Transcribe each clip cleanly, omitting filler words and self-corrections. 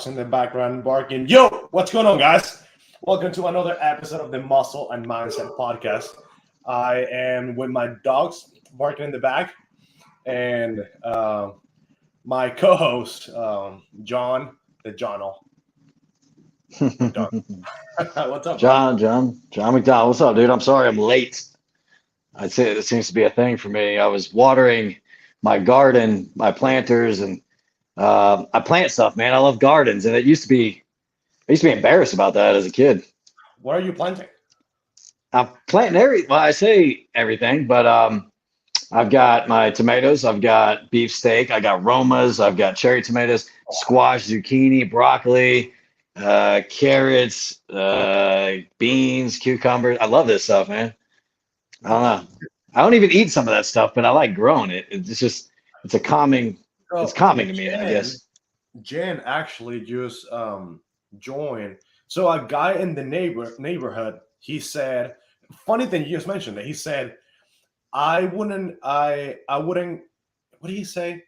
in the background barking, "Yo, what's going on, guys? Welcome to another episode of the Muscle and Mindset Podcast. I am with my dogs barking in the back, and my co-host, John, the Johnal. What's up, man? John McDonald. What's up, dude? I'm sorry I'm late. I'd say it seems to be a thing for me. I was watering my garden, my planters, and I plant stuff, man. I love gardens, and I used to be embarrassed about that as a kid. What are you planting? I'm planting well, I say everything, but I've got my tomatoes, I've got beefsteak, I got Romas, I've got cherry tomatoes, squash, zucchini, broccoli, carrots, beans, cucumbers. I love this stuff, man. I don't know. I don't even eat some of that stuff, but I like growing it. It's a calming, it's So calming to me, I guess. Jen actually just joined. So a guy in the neighborhood, he said, funny thing you just mentioned that he said, I wouldn't. What did he say?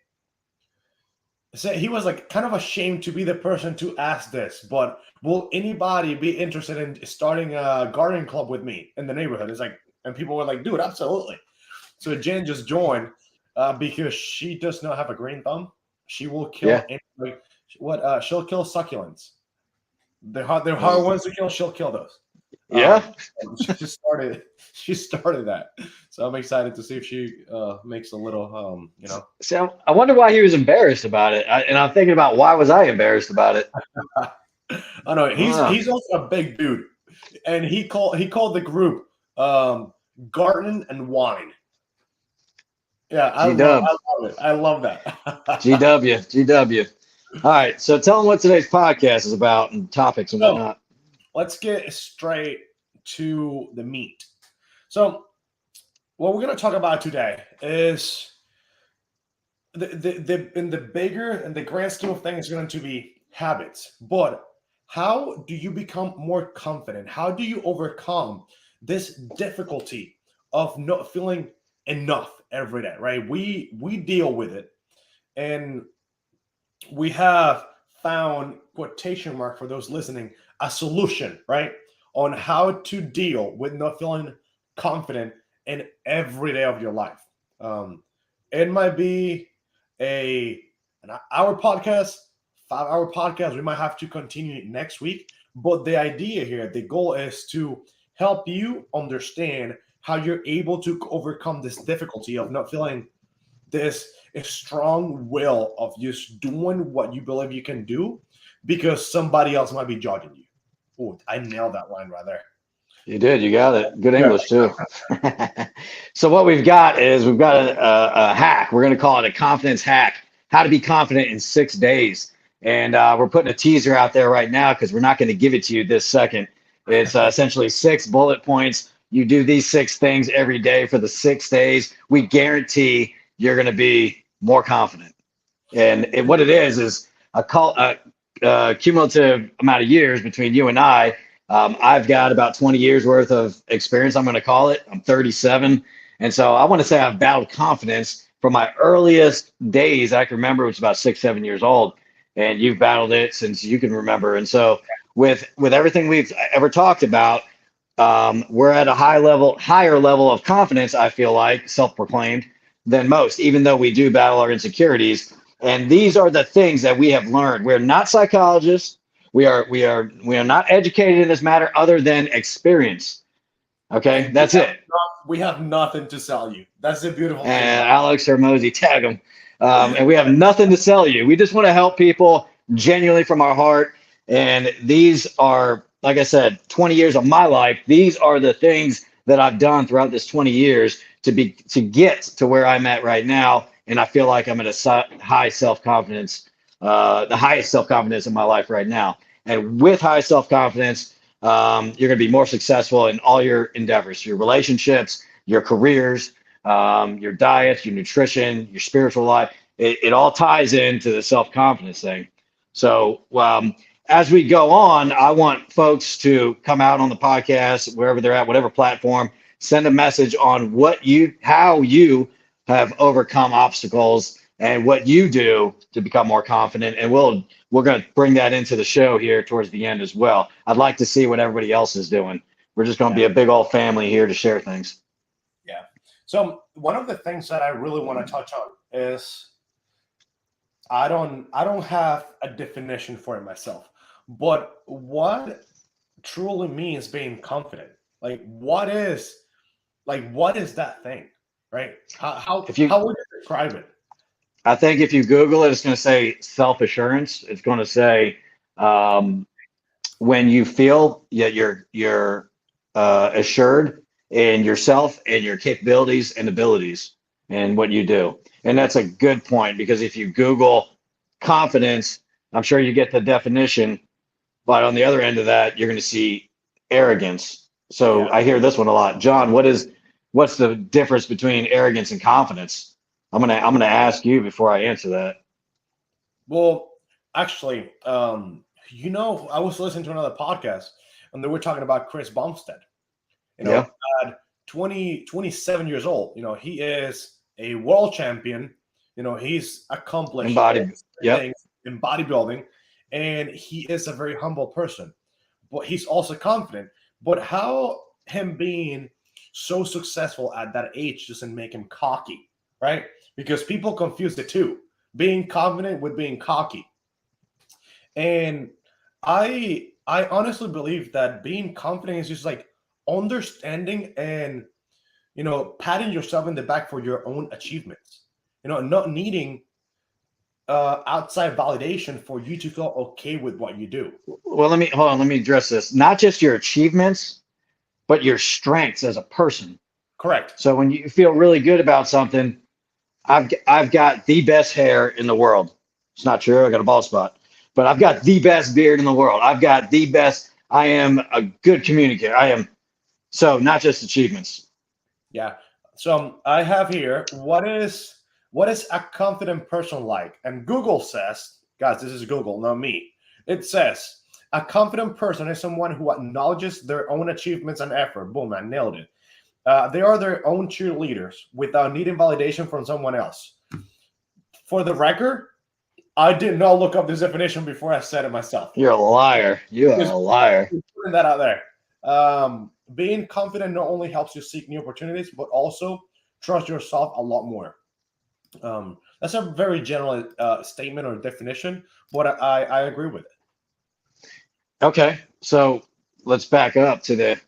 Said he was like kind of ashamed to be the person to ask this, but will anybody be interested in starting a gardening club with me in the neighborhood? It's like, and people were like, dude, absolutely. So Jen just joined because she does not have a green thumb. She will kill Yeah. like what? She'll kill succulents. They're hard ones to kill. She'll kill those. Yeah. Um, she started. She started that. So I'm excited to see if she makes a little. So I wonder why he was embarrassed about it. And I'm thinking about why was I embarrassed about it? I know I don't know. he's also a big dude, and he called the group garden and wine. Yeah, I G love Dub, I love it. I love that. GW, GW. All right. So tell them what today's podcast is about and topics and So whatnot. let's get straight to the meat. So what we're going to talk about today is the in the bigger and the grand scheme of things is going to be habits. But how do you become more confident? How do you overcome this difficulty of not feeling enough every day? Right? We deal with it, and we have found quotation mark for those listening a solution, right, on how to deal with not feeling confident in every day of your life. um, it might be a an hour podcast, 5 hour podcast. We might have to continue it next week, but the idea here, the goal is to help you understand how you're able to overcome this difficulty of not feeling this strong will of just doing what you believe you can do because somebody else might be judging you. Oh, I nailed that line right there. You did. You got it. Good Yeah. English too. So what we've got a hack. We're going to call it a confidence hack. How to be confident in 6 days. And we're putting a teaser out there right now because we're not going to give it to you this second. It's essentially 6 bullet points. You do these 6 things every day for the 6 days. We guarantee you're going to be more confident. And what it is a cumulative amount of years between you and I. I've got about 20 years worth of experience, I'm going to call it. I'm 37. And so I want to say I've battled confidence from my earliest days I can remember, which is about 6, 7 years old. And you've battled it since you can remember. And so with everything we've ever talked about, we're at a higher level of confidence, I feel like, self-proclaimed, than most, even though we do battle our insecurities. And these are the things that we have learned. We're not psychologists. We are not educated in this matter other than experience. Okay, And that's it. we have nothing to sell you. That's the beautiful thing And about Alex Hermosi, tag them. it. And we have nothing to sell you. We just want to help people genuinely from our heart. And these are, like I said, 20 years of my life. These are the things that I've done throughout this 20 years to get to where I'm at right now. And I feel like I'm at a high self-confidence, the highest self-confidence in my life right now. And with high self-confidence, you're going to be more successful in all your endeavors, your relationships, your careers, your diet, your nutrition, your spiritual life. It all ties into the self-confidence thing. So as we go on, I want folks to come out on the podcast, wherever they're at, whatever platform, send a message on how you have overcome obstacles and what you do to become more confident. And we're going to bring that into the show here towards the end as well. I'd like to see what everybody else is doing. We're just going to Yeah. be a big old family here to share things. Yeah. So one of the things that I really want to touch on is I don't have a definition for it myself, but what truly means being confident? What is that thing? Right? If you, How would you describe it? I think if you Google it, it's going to say self-assurance. It's going to say um, when you feel that you're assured in yourself and your capabilities and abilities and what you do. And that's a good point because if you Google confidence, I'm sure you get the definition, but on the other end of that, you're going to see arrogance. So Yeah. I hear this one a lot. John, what's the difference between arrogance and confidence? I'm gonna ask you before I answer that. Well, actually, I was listening to another podcast and they were talking about Chris Bumstead. Yeah, At 27 years old, he is a world champion. He's accomplished all embodied. these Yep. things in bodybuilding, and he is a very humble person. But he's also confident. But how him being so successful at that age doesn't make him cocky, right? Because people confuse the two, being confident with being cocky. And I honestly believe that being confident is just like understanding and patting yourself in the back for your own achievements. Not needing outside validation for you to feel okay with what you do. Well, let me hold on. Let me address this. Not just your achievements, but your strengths as a person. Correct. So when you feel really good about something, I've got the best hair in the world. It's not true. I got a bald spot, but I've got the best beard in the world. I've got the best. I am a good communicator. I am. So not just achievements. Yeah. So I have here what is a confident person like? And Google says, guys, this is Google, not me. It says a confident person is someone who acknowledges their own achievements and effort. Boom, I nailed it. They are their own cheerleaders without needing validation from someone else. For the record, I did not look up this definition before I said it myself. You're a liar. You are Just a liar. putting that out there. Being confident not only helps you seek new opportunities, but also trust yourself a lot more. That's a very general statement or definition, but I agree with it. Okay, so let's back up to the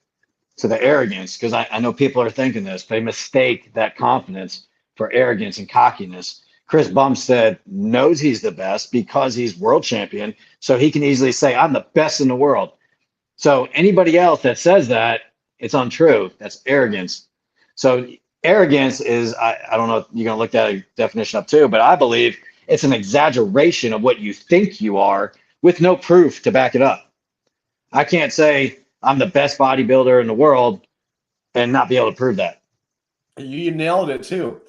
arrogance because I know people are thinking this. They mistake that confidence for arrogance and cockiness. Chris Bumstead knows he's the best because he's world champion, so he can easily say, "I'm the best in the world." So anybody else that says that, it's untrue. That's arrogance. So arrogance is, I don't know if you're going to look that definition up too, but I believe it's an exaggeration of what you think you are with no proof to back it up. I can't say I'm the best bodybuilder in the world and not be able to prove that. You nailed it too.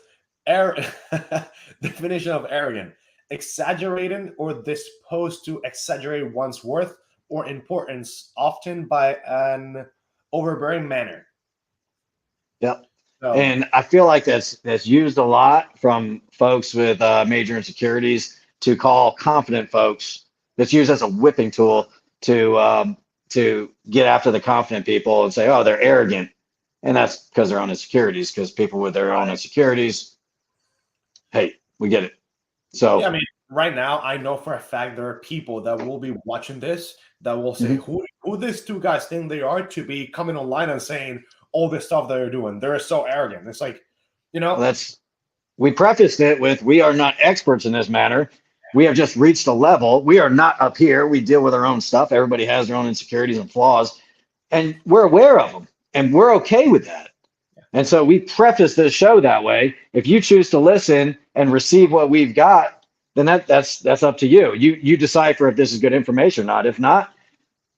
Ar- Definition of arrogant: exaggerating or disposed to exaggerate one's worth or importance, often by an overbearing manner. Yep. So And I feel like that's used a lot from folks with major insecurities to call confident folks. That's used as a whipping tool to get after the confident people and say, oh, they're arrogant, and that's because they're own insecurities. Because people with their own insecurities, hey, we get it. So yeah, I mean, right now I know for a fact there are people that will be watching this that will say, Mhm. who these two guys think they are to be coming online and saying all this stuff they're doing? They're so arrogant. It's like, you know, that's we prefaced it with, we are not experts in this matter. We have just reached a level. We are not up here. We deal with our own stuff. Everybody has their own insecurities and flaws, and we're aware of them, and we're okay with that. And so we preface this show that way. If you choose to listen and receive what we've got, then that's up to you. You decipher if this is good information or not. If not,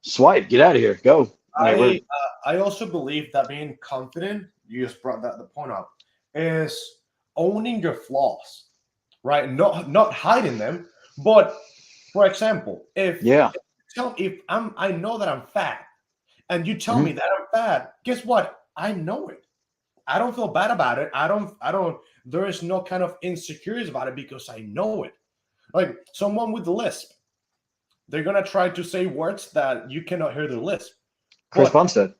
swipe, get out of here, go. I mean, we're I also believe that being confident, you just brought the point up, is owning your flaws, right? Not hiding them, but for example, yeah. if I know that I'm fat, and you tell me Mhm. that I'm fat, guess what? I know it. I don't feel bad about it. I don't, there is no kind of insecurities about it because I know it. Like someone with the lisp, they're gonna try to say words that you cannot hear the lisp. Chris But Bumstead,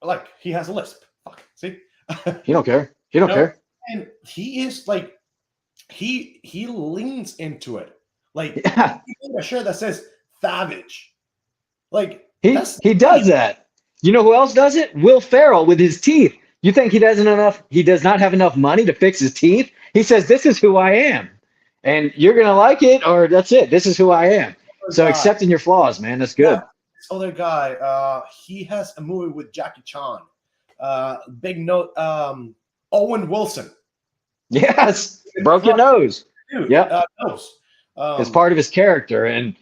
like he has a lisp. Fuck. See? he don't care. He don't care. And he is like he leans into it. Like Yeah, he made a shirt that says Savage. Like he that's he does that. You know who else does it? Will Ferrell with his teeth. You think he doesn't enough? He does not have enough money to fix his teeth. He says, "This is who I am," and you're gonna like it, or that's it. This is who I am. So guy. accepting your flaws, man, that's Yeah, good. this other guy, he has a movie with Jackie Chan. Big note, Owen Wilson. Yes, broke your nose. Dude, Yep, nose. it's part of his character, and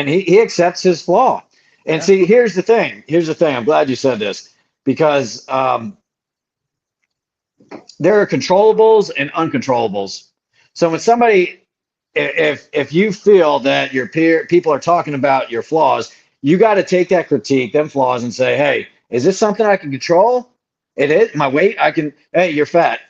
he accepts his flaw. And Yeah. see, here's the thing. Here's the thing. I'm glad you said this because there are controllables and uncontrollables. So when somebody, if you feel that your people are talking about your flaws, you got to take that critique, them flaws, and say, hey, is this something I can control? It is my weight. I can. Hey, you're fat.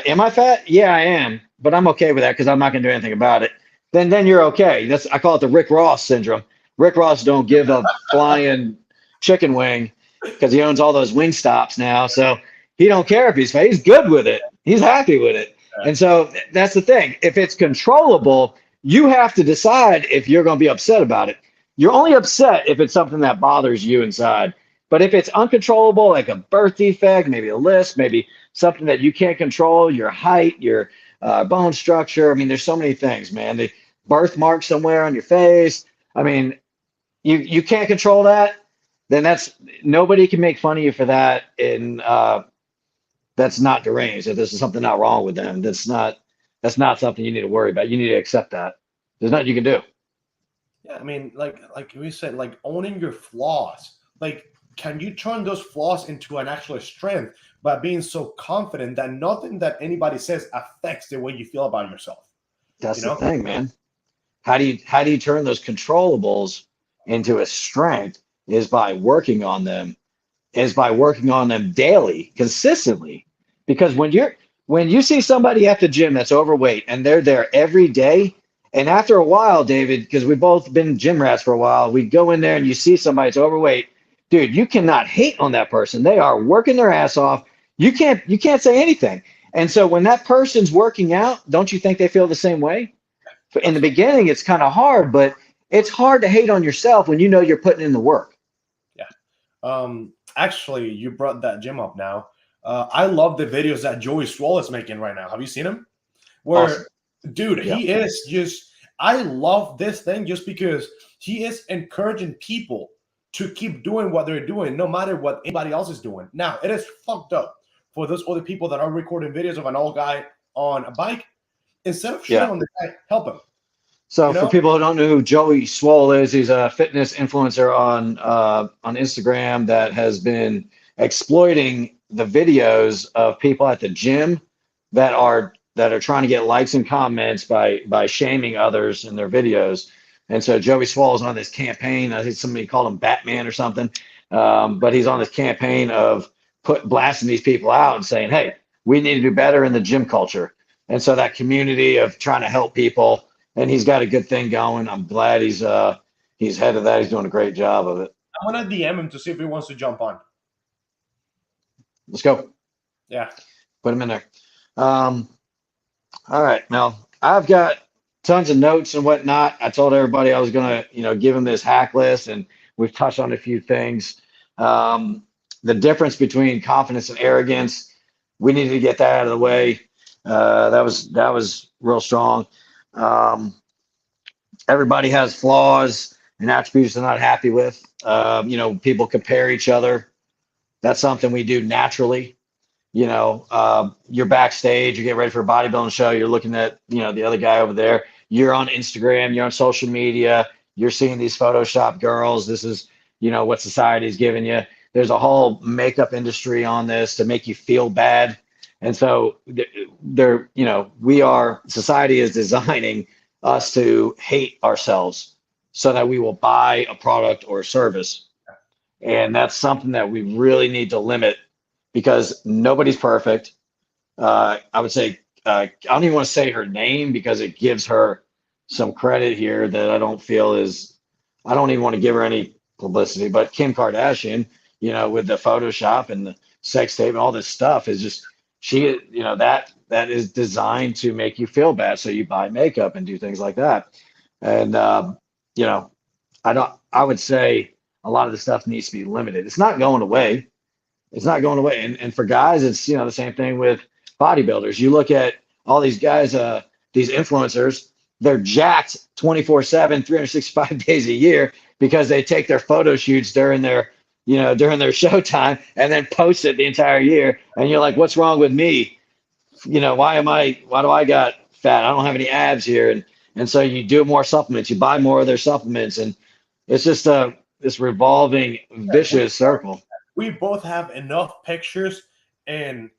Am I fat? Yeah, I am, but I'm okay with that because I'm not gonna do anything about it. Then you're okay. That's I call it the Rick Ross syndrome. Rick Ross don't give a flying chicken wing because he owns all those wing stops now. So he don't care if he's fat. He's good with it. He's happy with it. And so that's the thing. If it's controllable, you have to decide if you're going to be upset about it. You're only upset if it's something that bothers you inside. But if it's uncontrollable, like a birth defect, maybe a lisp, maybe something that you can't control, your height, your bone structure. I mean, there's so many things, man. The birthmark somewhere on your face. I mean, you can't control that. Then that's nobody can make fun of you for that. And that's not deranged. If there's something not wrong with them, that's not something you need to worry about. You need to accept that. There's nothing you can do. Yeah, I mean, like we said, like owning your flaws. Like, can you turn those flaws into an actual strength by being so confident that nothing that anybody says affects the way you feel about yourself? That's You the know? thing, man. How do you turn those controllables into a strength is by working on them, is by working on them daily, consistently. Because when you see somebody at the gym that's overweight and they're there every day, and after a while, David, because we've both been gym rats for a while, we go in there and you see somebody that's overweight, dude, you cannot hate on that person. They are working their ass off. You can't say anything. And so when that person's working out, don't you think they feel the same way? In the beginning, it's kind of hard, but it's hard to hate on yourself when you know you're putting in the work. Yeah. Actually, you brought that gym up now. I love the videos that Joey Swole is making right now. Have you seen him? Where, Awesome. dude, Yeah. he is just. I love this thing just because he is encouraging people to keep doing what they're doing, no matter what anybody else is doing. Now, it is fucked up for those other people that are recording videos of an old guy on a bike. Instead of shitting Yeah. on the guy, help him. So You for know? people who don't know who Joey Swole is, he's a fitness influencer on Instagram that has been exploiting the videos of people at the gym that are trying to get likes and comments by shaming others in their videos. And so Joey Swole is on this campaign. I think somebody called him Batman or something, but he's on this campaign of blasting these people out and saying, "Hey, we need to do better in the gym culture." And so that community of trying to help people, and he's got a good thing going. I'm glad he's head of that. He's doing a great job of it. I'm gonna DM him to see if he wants to jump on. Let's go. Yeah. Put him in there. All right. Now I've got tons of notes and whatnot. I told everybody I was gonna, give them this hack list, and we've touched on a few things. The difference between confidence and arrogance. We needed to get that out of the way. That was real strong. Everybody has flaws and attributes they're not happy with. People compare each other. That's something we do naturally. You're backstage, you get ready for a bodybuilding show, you're looking at, the other guy over there. You're on Instagram, you're on social media, you're seeing these Photoshop girls. This is, what society's giving you. There's a whole makeup industry on this to make you feel bad. And so society is designing us to hate ourselves so that we will buy a product or a service. And that's something that we really need to limit because nobody's perfect. I would say I don't even want to say her name because it gives her some credit here that I don't feel is. I don't even want to give her any publicity. But Kim Kardashian, with the Photoshop and the sex tape and all this stuff is just she, that is designed to make you feel bad, so you buy makeup and do things like that. And you know, I don't. I would say a lot of the stuff needs to be limited. It's not going away. It's not going away. And for guys, it's the same thing with bodybuilders. You look at all these guys, these influencers, they're jacked 24/7, 365 days a year because they take their photo shoots during their showtime and then post it the entire year. And you're like, what's wrong with me? Why do I got fat? I don't have any abs here. And so you do more supplements, you buy more of their supplements, and it's just this revolving vicious circle. We both have enough pictures and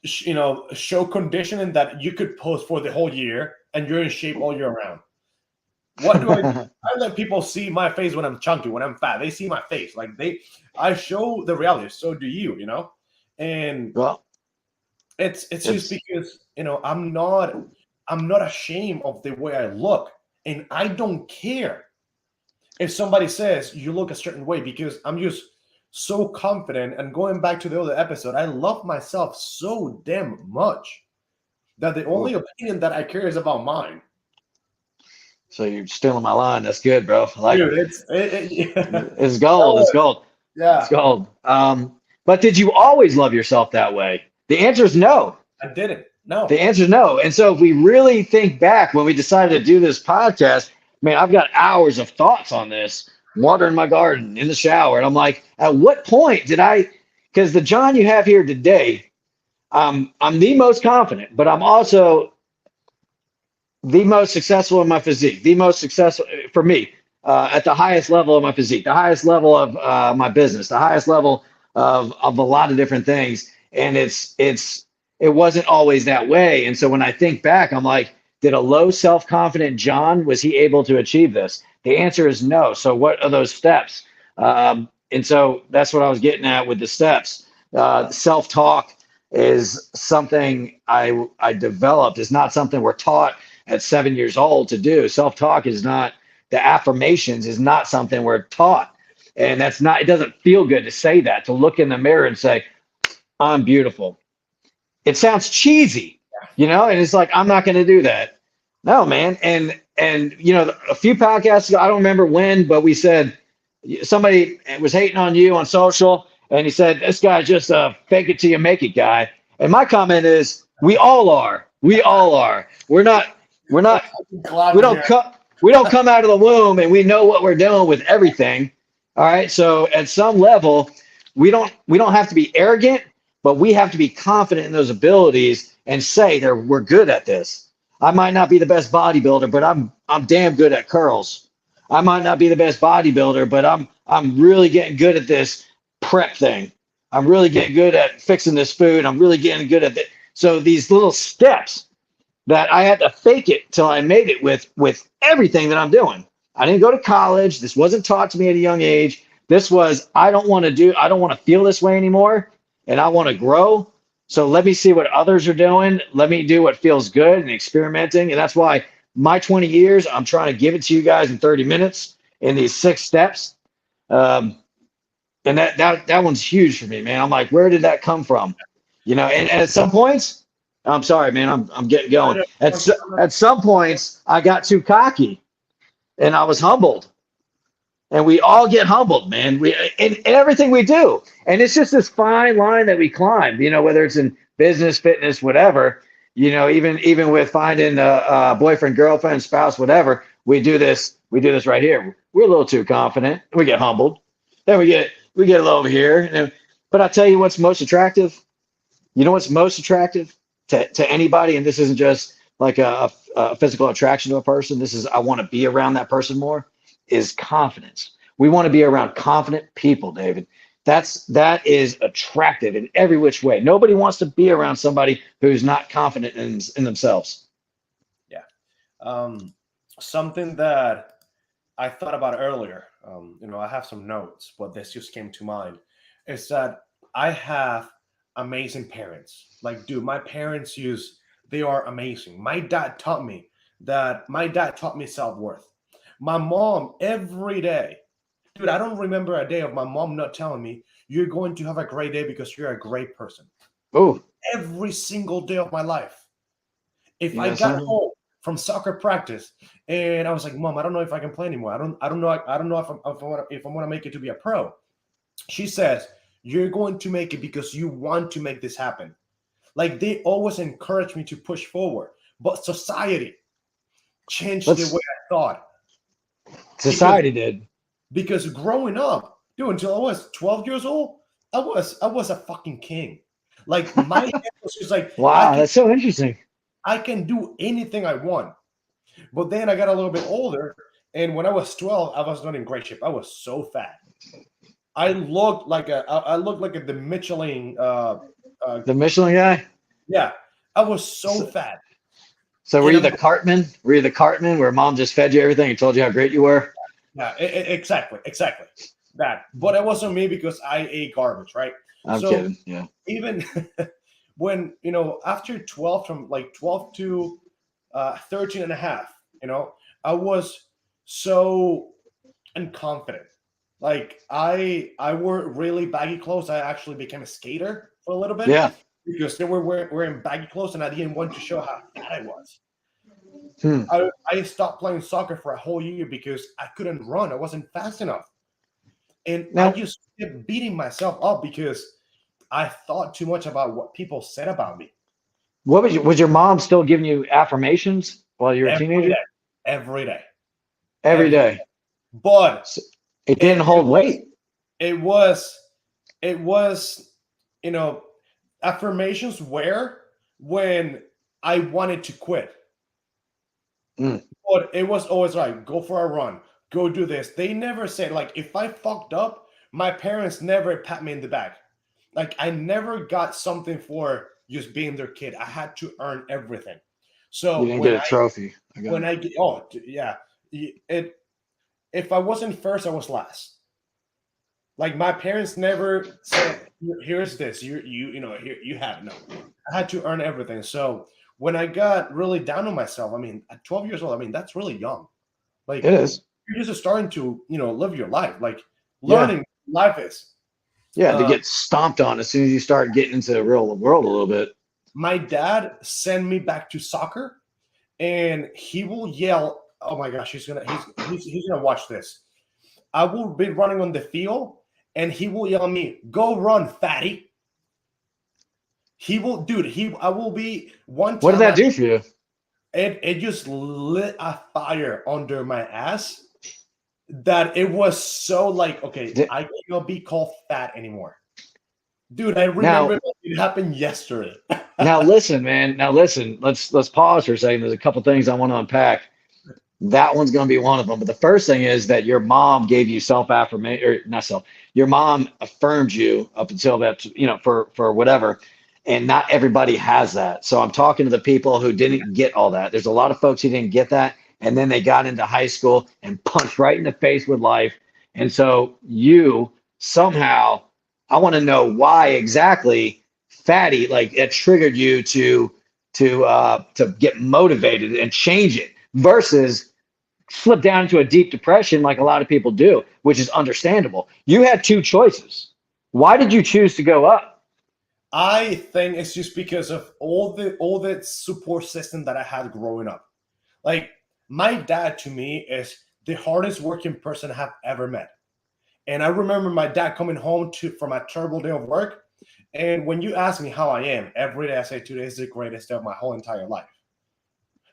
show conditioning that you could post for the whole year and you're in shape all year round. What do I do? I let people see my face when I'm chunky, when I'm fat. They see my face. I show the reality. So do you, And Well, it's just because, I'm not ashamed of the way I look. And I don't care if somebody says you look a certain way, because I'm just so confident. And going back to the other episode, I love myself so damn much that the only opinion that I care is about mine. so you're stealing my line. That's good, bro. I like Dude, it. yeah. It's gold. It's gold. It's Yeah, gold. But did you always love yourself that way? The answer is no. I didn't. No. The answer is no. And so if we really think back when we decided to do this podcast, man, I've got hours of thoughts on this, watering my garden, in the shower. And I'm like, at what point did I, because the John you have here today, I'm the most confident, but I'm also the most successful in my physique, the most successful for me at the highest level of my physique, the highest level of my business, the highest level of a lot of different things. And it wasn't always that way. And so when I think back, I'm like, did a low self-confident John, was he able to achieve this? The answer is no. So what are those steps? And so that's what I was getting at with the steps. Self-talk is something I developed. It's not something we're taught at 7 years old to do. Self-talk is not, the affirmations is not something we're taught. And that's not, it doesn't feel good to say that, to look in the mirror and say, I'm beautiful. It sounds cheesy, and it's like, I'm not going to do that. No, man. And a few podcasts ago, I don't remember when, but we said somebody was hating on you on social, and he said, this guy's just a fake it till you make it guy. And my comment is, we all are. We all are. We don't come out of the womb and we know what we're doing with everything. All right. So at some level, we don't have to be arrogant, but we have to be confident in those abilities and say that we're good at this. I might not be the best bodybuilder, but I'm damn good at curls. I might not be the best bodybuilder, but I'm really getting good at this prep thing. I'm really getting good at fixing this food. I'm really getting good at it. So these little steps that I had to fake it till I made it with everything that I'm doing. I didn't go to college. This wasn't taught to me at a young age. This was, I don't want to feel this way anymore, and I want to grow. So let me see what others are doing. Let me do what feels good and experimenting. And that's why my 20 years, I'm trying to give it to you guys in 30 minutes in these 6 steps. And that one's huge for me, man. I'm like, where did that come from? And at some points, I'm sorry, man, I'm getting going. At some points, I got too cocky and I was humbled. And we all get humbled, man. In everything we do. And it's just this fine line that we climb, whether it's in business, fitness, whatever, even with finding a boyfriend, girlfriend, spouse, whatever, we do this right here. We're a little too confident. We get humbled. Then we get a little over here. But I tell you what's most attractive. You know what's most attractive to anybody? And this isn't just like a physical attraction to a person. This is, I want to be around that person more, is confidence. We want to be around confident people, David. That is attractive in every which way. Nobody wants to be around somebody who's not confident in themselves. Yeah. Something that I thought about earlier, I have some notes, but this just came to mind, is that I have amazing parents. Like, dude, my parents they are amazing. My dad taught me self-worth. My mom every day, dude, I don't remember a day of my mom not telling me, you're going to have a great day because you're a great person. Oh, Every single day of my life. If you I know got something? home from soccer practice and I was like, Mom, I don't know if I can play anymore. I don't know if I want to make it to be a pro. She says, you're going to make it because you want to make this happen. Like, they always encourage me to push forward. But society changed the way Let's I thought. Because society did. because growing up, dude, until I was 12 years old, I was a fucking king. Like, my head was just like, Wow, that's so interesting. I can do anything I want. But then I got a little bit older, and when I was 12, I was not in great shape. I was so fat. I looked like the Michelin. The Michelin guy. Yeah, I was so So, fat, so were and you the cartman? Were you the cartman where mom just fed you everything and told you how great you were? yeah, exactly that. But it wasn't me because I ate garbage, right? I'm So kidding. Yeah. even when after 12, from like 12 to 13 and a half, I was so unconfident. Like, I wore really baggy clothes. I actually became a skater for a little bit Yeah. because they were wearing baggy clothes, and I didn't want to show how fat I was. Hmm. I stopped playing soccer for a whole year because I couldn't run. I wasn't fast enough, and I Now, just kept beating myself up because I thought too much about what people said about me. was your mom still giving you affirmations while you were a Every teenager? day, every day, Every every. day. But So it didn't it it, hold weight. it was it was you know affirmations were when I wanted to quit. Mm. But it was always like, go for a run, go do this. They never said, like, if I fucked up, my parents never pat me in the back. Like, I never got something for just being their kid. I had to earn everything. You So didn't get a trophy. I got when it. I get, yeah, it if I wasn't first, I was last. Like, my parents never said, "Here's this. Here you have it." No, I had to earn everything. So when I got really down on myself, I mean, at 12 years old, I mean, that's really young. It Like, is. you're just starting to, live your life, like Yeah. learning life is. Yeah. To Uh, get stomped on as soon as you start getting into the real world a little bit. my dad sent me back to soccer, and he will yell. Oh my gosh, he's gonna watch this. I will be running on the field, and he will yell at me, "Go run, fatty!" He will, dude. I will be one What did time. that do for you? It just lit a fire under my ass that it was so like, okay, Di- I cannot be called fat anymore. Dude, I remember Now, that it happened yesterday. now listen, man. Now listen. Let's pause for a second. There's a couple things I want to unpack. That one's going to be one of them. But the first thing is that your mom gave you self affirmation, or not self. Your mom affirmed you up until that, for whatever. And not everybody has that. So I'm talking to the people who didn't get all that. There's a lot of folks who didn't get that, and then they got into high school and punched right in the face with life. And so you somehow, I want to know why exactly, fatty, like it triggered you to get motivated and change it versus slip down into a deep depression like a lot of people do, which is understandable. You had two choices. Why did you choose to go up? I think it's just because of all the support system that I had growing up. Like, my dad to me is the hardest working person I have ever met. And I remember my dad coming home from a terrible day of work. And when you ask me how I am, every day I say today is the greatest day of my whole entire life.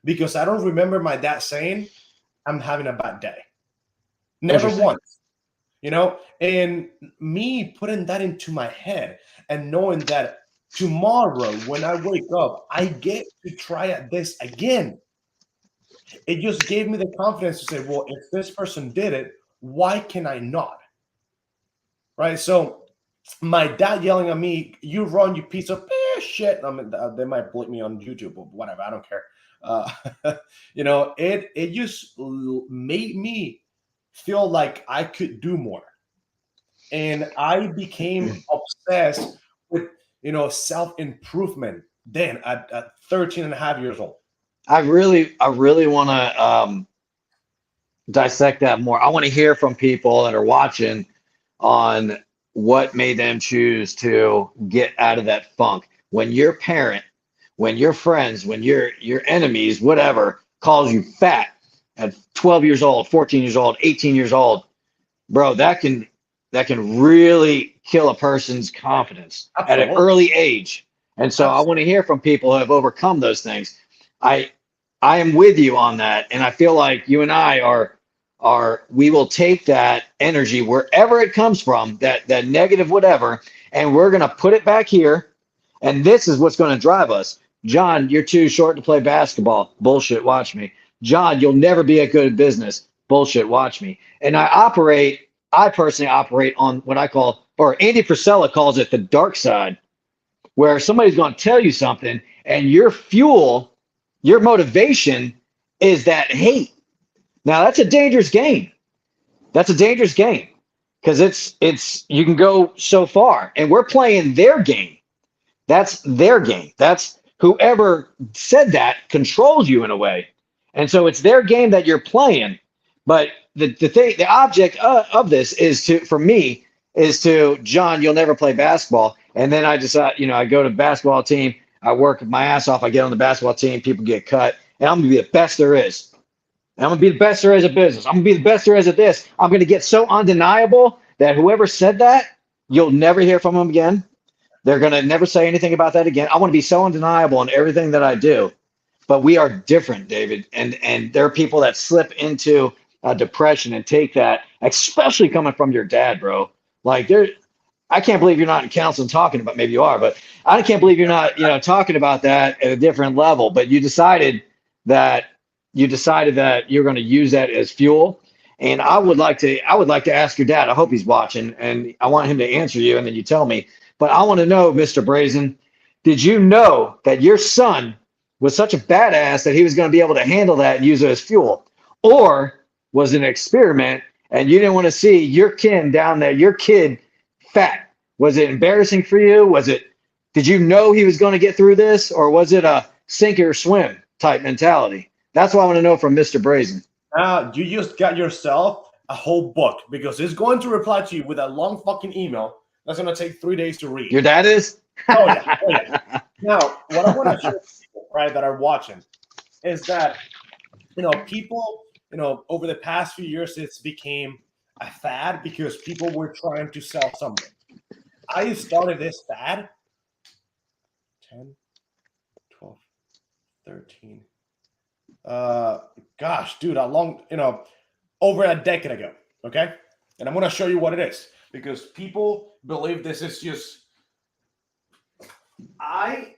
Because I don't remember my dad saying, I'm having a bad day. Never Interesting. once. And me putting that into my head and knowing that tomorrow when I wake up, I get to try at this again. It just gave me the confidence to say, well, if this person did it, why can I not? Right. So my dad yelling at me, "You run, you piece of shit." I mean, they might bleep me on YouTube, but whatever. I don't care. Uh, it just made me feel like I could do more, and I became obsessed with self-improvement then at 13 and a half years old? I really want to dissect that more. I want to hear from people that are watching on what made them choose to get out of that funk. When your parent, when your friends, when your enemies, whatever, calls you fat at 12 years old, 14 years old, 18 years old, bro, that can really kill a person's confidence at an Absolutely. early age. And so I want to hear from people who have overcome those things. I I am with you on that, and I feel like you and I are we will take that energy wherever it comes from, that negative whatever, and we're gonna put it back here, and this is what's gonna drive us. John, you're too short to play basketball. Bullshit, watch me. John, you'll never be a good at business. Bullshit, watch me. And I personally operate on what I call, or Andy Frisella calls it the dark side, where somebody's going to tell you something and your fuel, your motivation is that hate. Now that's a dangerous game. That's a dangerous game because it's you can go so far and we're playing their game. That's their game. That's whoever said that controls you in a way. And so it's their game that you're playing. But the object of this is to, for me, is to, John, you'll never play basketball. And then I decide, I go to the basketball team, I work my ass off, I get on the basketball team, people get cut, and I'm gonna be the best there is. And I'm gonna be the best there is at business. I'm gonna be the best there is at this. I'm gonna get so undeniable that whoever said that, you'll never hear from them again. They're gonna never say anything about that again. I want to be so undeniable in everything that I do. But we are different, David. And there are people that slip into depression and take that, especially coming from your dad, bro. Like I can't believe you're not in counseling talking about, maybe you are, but I can't believe you're not, talking about that at a different level. But you decided that you're going to use that as fuel. And I would like to ask your dad. I hope he's watching, and I want him to answer you, and then you tell me. But I want to know, Mr. Brazen, did you know that your son was such a badass that he was going to be able to handle that and use it as fuel? Or was it an experiment and you didn't want to see your kid down there, your kid fat? Was it embarrassing for you? Did you know he was going to get through this? Or was it a sink or swim type mentality? That's what I want to know from Mr. Brazen. You just got yourself a whole book because it's going to reply to you with a long fucking email that's going to take 3 days to read. Your dad is? Oh, yeah. Oh, yeah. Now, what I want to show people, right, that are watching is that, people, over the past few years, it's became a fad because people were trying to sell something. I started this fad 10, 12, 13. Gosh, dude, over a decade ago. Okay. And I'm going to show you what it is because people believe this is just, at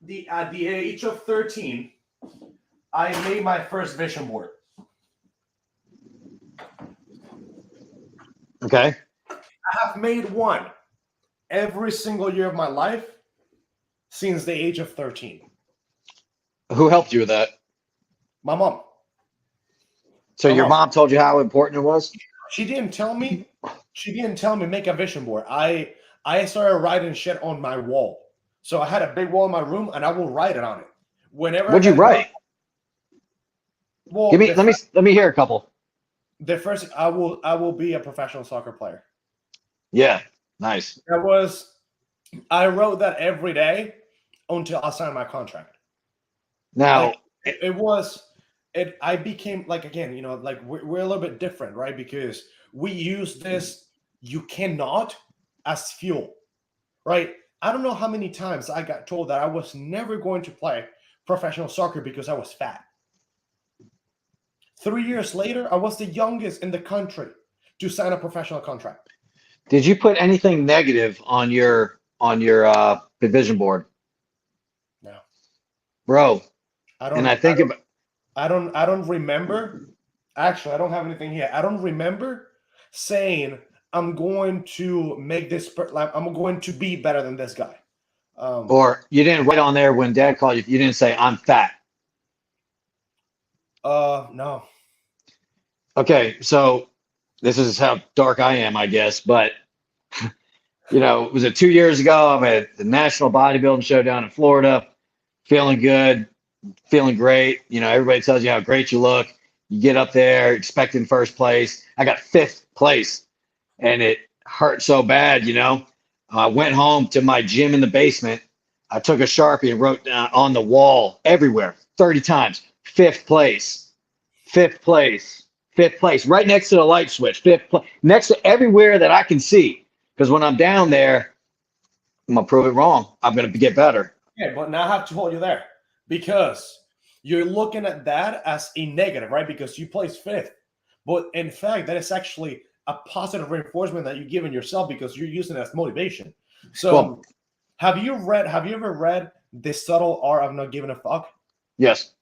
the age of 13, I made my first vision board. Okay. I have made one every single year of my life since the age of 13. Who helped you with that? My mom. So your mom told you how important it was? She didn't tell me. She didn't tell me make a vision board. I started writing shit on my wall. So I had a big wall in my room, and I will write it on it. Whenever. What'd you write? Well, let me hear a couple. The first, I will be a professional soccer player. Yeah, nice. I wrote that every day until I signed my contract. Now I became like, again, we're a little bit different, right? Because we use this, you cannot, as fuel, right? I don't know how many times I got told that I was never going to play professional soccer because I was fat. 3 years later, I was the youngest in the country to sign a professional contract. Did you put anything negative on your vision board? No, bro. I don't remember. Actually, I don't have anything here. I don't remember saying I'm going to make this. I'm going to be better than this guy. Or you didn't write on there when Dad called you. You didn't say I'm fat. No. Okay, so this is how dark I am, I guess. But Was it 2 years ago? I'm at the National Bodybuilding Show down in Florida, feeling good, feeling great. Everybody tells you how great you look. You get up there expecting first place. I got fifth place, and it hurt so bad. I went home to my gym in the basement. I took a Sharpie and wrote down on the wall everywhere 30 times, fifth place, fifth place, fifth place, right next to the light switch, fifth place, next to everywhere that I can see. Because when I'm down there, I'm going to prove it wrong. I'm going to get better. Yeah, but now I have to hold you there because you're looking at that as a negative, right? Because you placed fifth. But in fact, that is actually a positive reinforcement that you're giving yourself because you're using it as motivation. So Well, have you ever read The Subtle Art of Not Giving a Fuck? yes.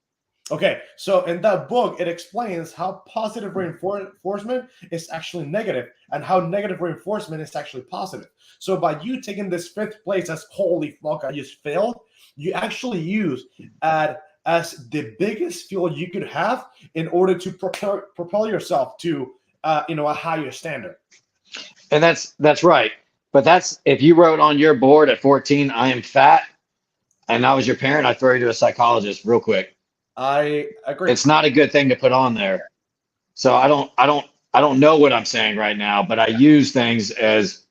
Okay, so in that book, it explains how positive reinforcement is actually negative and how negative reinforcement is actually positive. So by you taking this fifth place as holy fuck, I just failed, you actually use as the biggest fuel you could have in order to propel yourself to a higher standard. And that's right. But that's if you wrote on your board at 14, I am fat, and I was your parent, I'd throw you to a psychologist real quick. I agree. It's not a good thing to put on there. So I don't know what I'm saying right now, but I use things as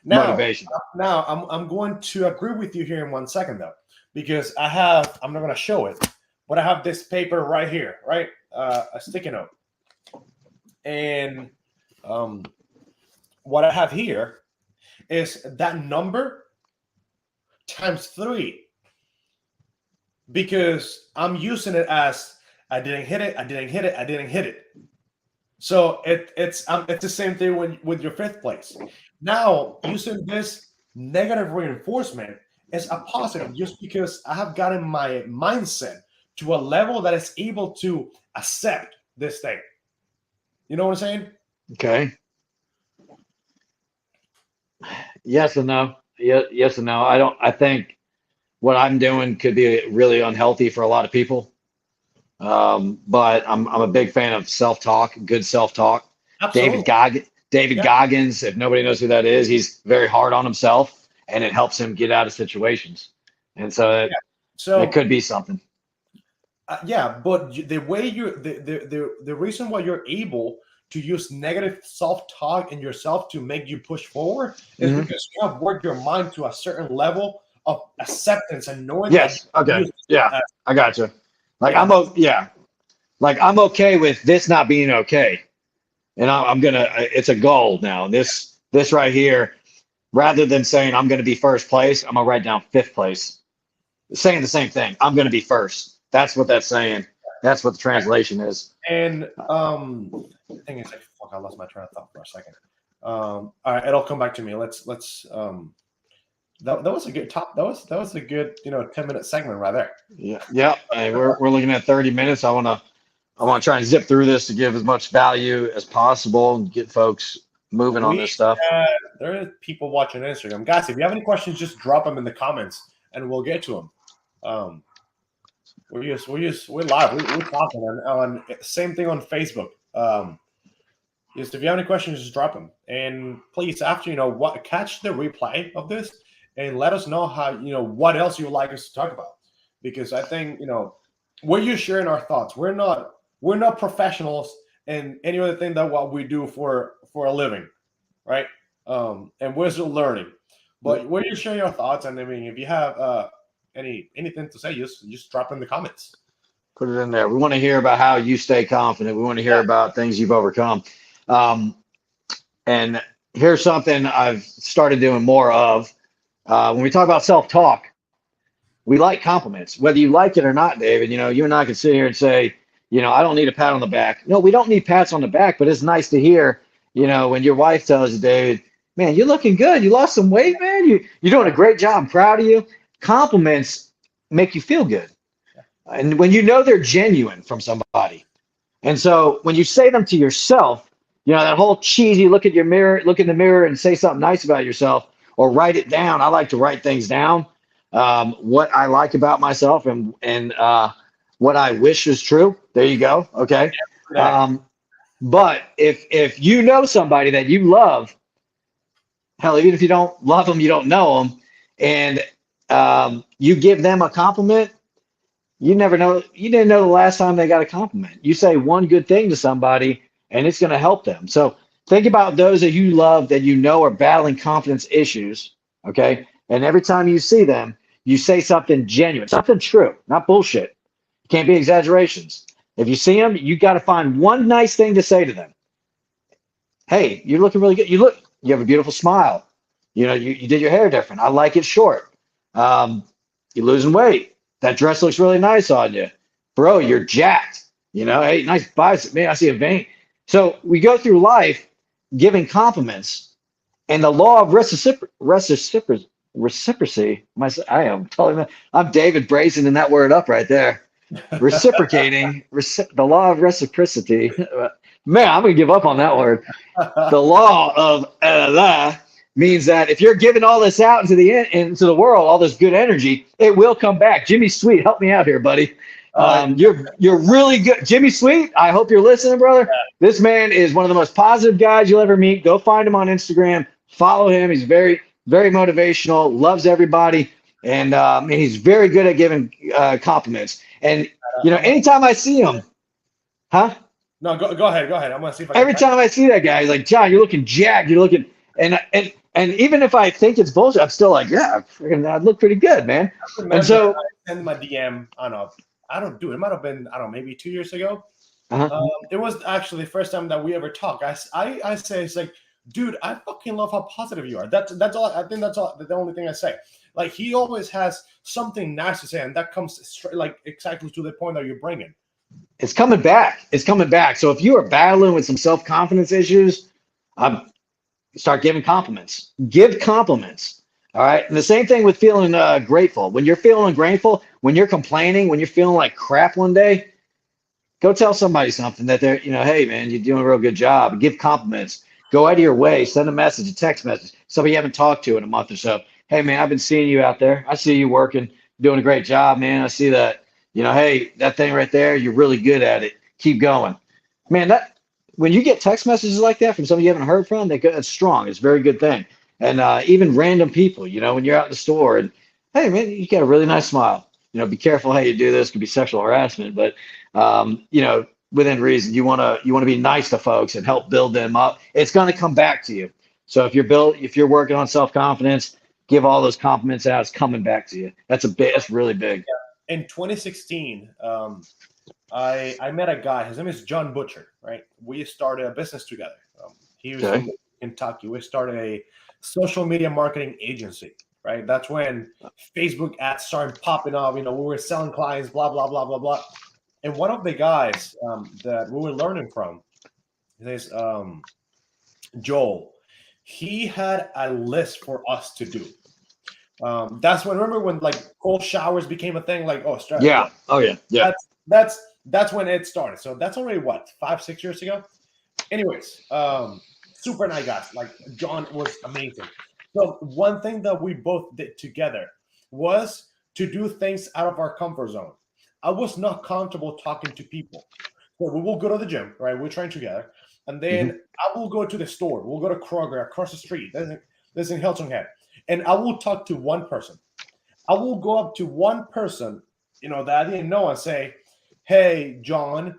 motivation. Now I'm going to agree with you here in 1 second though, because I'm not going to show it, but I have this paper right here, right? A sticky note. And what I have here is that number times 3. Because I'm using it as I didn't hit it, I didn't hit it, I didn't hit it. So it's the same thing with your fifth place. Now using this negative reinforcement is a positive just because I have gotten my mindset to a level that is able to accept this thing. You know what I'm saying? Okay. Yes and no. Yes and no. I think what I'm doing could be really unhealthy for a lot of people. But I'm a big fan of self-talk, good self-talk. Absolutely. David Goggins, if nobody knows who that is, he's very hard on himself, and it helps him get out of situations. And so it could be something. But the way the reason why you're able to use negative self-talk in yourself to make you push forward is because you have worked your mind to a certain level of acceptance and knowing. Yes. Okay. Yeah. I got you. Like I'm okay with this not being okay, and I'm gonna. It's a goal now. This right here, rather than saying I'm gonna be first place, I'm gonna write down fifth place. Saying the same thing. I'm gonna be first. That's what that's saying. That's what the translation is. And the thing is, fuck, I lost my train of thought for a second. All right, it'll come back to me. Let's that was a good top. That was a good 10-minute segment right there. Yeah. Hey, we're looking at 30 minutes. I want to try and zip through this to give as much value as possible and get folks moving on this stuff. There are people watching Instagram, guys. If you have any questions, just drop them in the comments and we'll get to them. We're live. We're talking on same thing on Facebook. Just if you have any questions, just drop them. And please, after catch the replay of this and let us know how what else you would like us to talk about. Because I think we're just sharing our thoughts. We're not professionals in any other thing than what we do for a living, right? And we're still learning. But we're just sharing our thoughts. And I mean, if you have anything to say, just drop in the comments. Put it in there. We want to hear about how you stay confident. We want to hear about things you've overcome. And here's something I've started doing more of. When we talk about self-talk, we like compliments, whether you like it or not, David. You and I can sit here and say, I don't need a pat on the back. No, we don't need pats on the back, but it's nice to hear, when your wife tells you, David, man, you're looking good. You lost some weight, man. You're doing a great job. I'm proud of you. Compliments make you feel good. And when they're genuine from somebody. And so when you say them to yourself, that whole cheesy look in the mirror and say something nice about yourself or write it down. I like to write things down, what I like about myself and what I wish is true. There you go. Okay. But if you know somebody that you love hell, even if you don't love them, you don't know them, and you give them a compliment, you never know. You didn't know the last time they got a compliment. You say one good thing to somebody, and it's going to help them. So think about those that you love that you know are battling confidence issues. Okay. And every time you see them, you say something genuine, something true, not bullshit. Can't be exaggerations. If you see them, you got to find one nice thing to say to them. Hey, you're looking really good. You have a beautiful smile. You know, you did your hair different. I like it short. Um, you're losing weight. That dress looks really nice on you. Bro, you're jacked. You know, hey, nice bicep. Man, I see a vein. So we go through life giving compliments, and the law of reciprocity. I am totally. I'm David Brazen in that word up right there. Reciprocating, the law of reciprocity. Man, I'm gonna give up on that word. The law of means that if you're giving all this out into the world, all this good energy, it will come back. Jimmy Sweet, help me out here, buddy. You're really good, Jimmy Sweet. I hope you're listening, brother. This man is one of the most positive guys you'll ever meet. Go find him on Instagram. Follow him. He's very, very motivational. Loves everybody, and he's very good at giving compliments. And you know, anytime I see him, huh? No, go ahead. Go ahead. I'm gonna see if I can. Every time I see that guy, he's like, John, you're looking jacked. You're looking, and even if I think it's bullshit, I'm still like, yeah, I look pretty good, man. And so I sent my DM. I don't do it. It might have been, I don't know, maybe 2 years ago. uh-huh. It was actually the first time that we ever talked. I say, it's like, dude, I fucking love how positive you are. That's all. I think that's all. The only thing I say. Like, he always has something nice to say, and that comes straight, like, exactly to the point that you're bringing. It's coming back. It's coming back. So if you are battling with some self-confidence issues, start giving compliments. Give compliments. All right. And the same thing with feeling grateful. When you're feeling grateful, when you're complaining, when you're feeling like crap one day, go tell somebody something that they're, you know, hey, man, you're doing a real good job. Give compliments. Go out of your way. Send a message, a text message, somebody you haven't talked to in a month or so. Hey, man, I've been seeing you out there. I see you working, doing a great job, man. I see that. You know, hey, that thing right there, you're really good at it. Keep going. Man, that when you get text messages like that from somebody you haven't heard from, that's strong. It's a very good thing. And even random people, you know, when you're out in the store and, hey, man, you got a really nice smile. You know, be careful how you do this. It could be sexual harassment, but you know, within reason, you want to be nice to folks and help build them up. It's going to come back to you. So if you're working on self-confidence, give all those compliments out. It's coming back to you. That's really big. In 2016, I met a guy. His name is John Butcher. Right, we started a business together. He was from Kentucky. We started a social media marketing agency. Right, that's when Facebook ads started popping up. You know, we were selling clients, blah blah blah blah blah. And one of the guys that we were learning from, his name is Joel. He had a list for us to do. That's when, remember when like cold showers became a thing, like, oh, yeah, oh yeah. That's when it started. So that's already what, 5-6 years ago. Anyways, super nice guys. Like, John was amazing. So one thing that we both did together was to do things out of our comfort zone. I was not comfortable talking to people, so we will go to the gym, right? We're train together, and then I will go to the store. We'll go to Kroger across the street. This in Hilton Head. And I will talk to one person. I will go up to one person, you know, that I didn't know, and say, hey, John,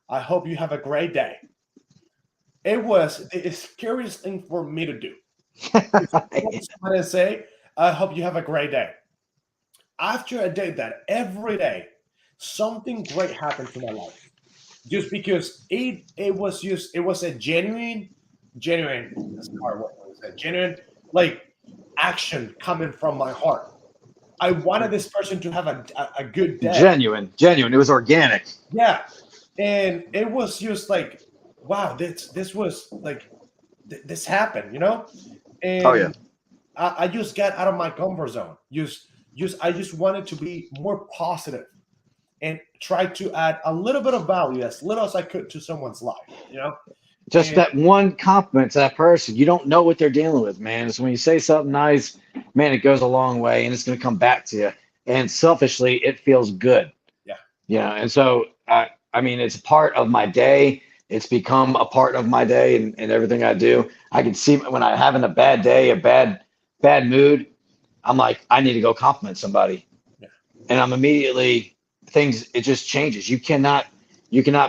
I hope you have a great day. It was the scariest thing for me to do. Somebody say, I hope you have a great day. After I did that, every day, something great happened to my life. Just because it was a genuine, like, action coming from my heart. I wanted this person to have a good day. Genuine. It was organic. Yeah. And it was just like, wow, this was like, this happened, you know? And oh yeah. I just got out of my comfort zone. I just wanted to be more positive and try to add a little bit of value, as little as I could, to someone's life, you know? Just that one compliment to that person. You don't know what they're dealing with, man. So when you say something nice, man, it goes a long way, and it's going to come back to you. And selfishly, it feels good. Yeah. Yeah. And so, I mean, it's a part of my day. It's become a part of my day and everything I do. I can see when I'm having a bad day, a bad mood, I'm like, I need to go compliment somebody. Yeah. And I'm immediately things, it just changes. You cannot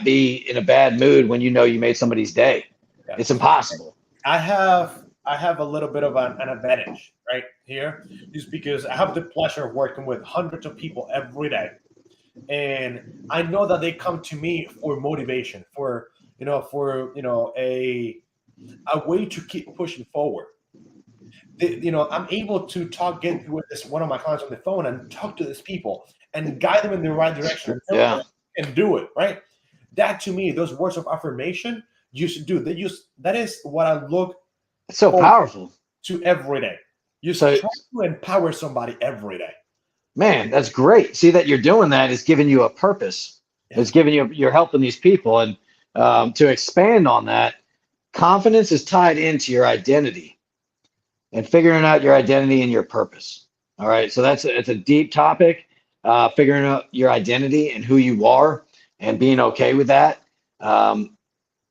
be in a bad mood when you know you made somebody's day. Yeah. It's impossible. I have a little bit of an advantage right here, just because I have the pleasure of working with hundreds of people every day, and I know that they come to me for motivation, for a way to keep pushing forward. I'm able to get with this one of my clients on the phone and talk to these people and guide them in the right direction and tell them Yeah. and do it right. That to me, those words of affirmation you should do. That is what I look It's so forward powerful. to every day. You So, try to empower somebody every day. man, that's great. See that you're doing that is giving you a purpose. Yeah. It's giving you're helping these people. And to expand on that, confidence is tied into your identity and figuring out your identity and your purpose. All right. So it's a deep topic, figuring out your identity and who you are and being okay with that. Um,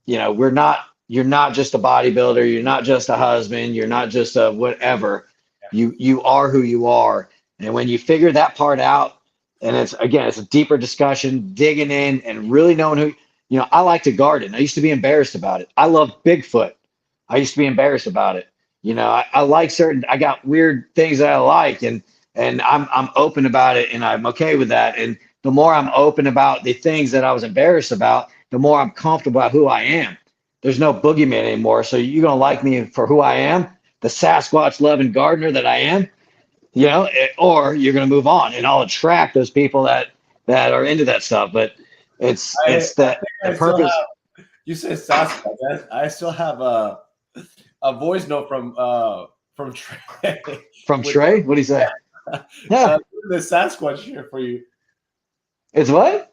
you're not just a bodybuilder, you're not just a husband, you're not just a whatever. You are who you are. And when you figure that part out, and it's a deeper discussion, digging in and really knowing who, I like to garden. I used to be embarrassed about it. I love Bigfoot. I used to be embarrassed about it. I like I got weird things that I like, and I'm open about it, and I'm okay with that. And the more I'm open about the things that I was embarrassed about, the more I'm comfortable about who I am. There's no boogeyman anymore. So you're gonna like me for who I am, the Sasquatch loving gardener that I am, or you're gonna move on, and I'll attract those people that are into that stuff. But it's I that think the I still purpose have. You said Sasquatch. I still have a voice note from Trey. from with Trey. What do you say? Yeah, the Sasquatch here for you. it's what?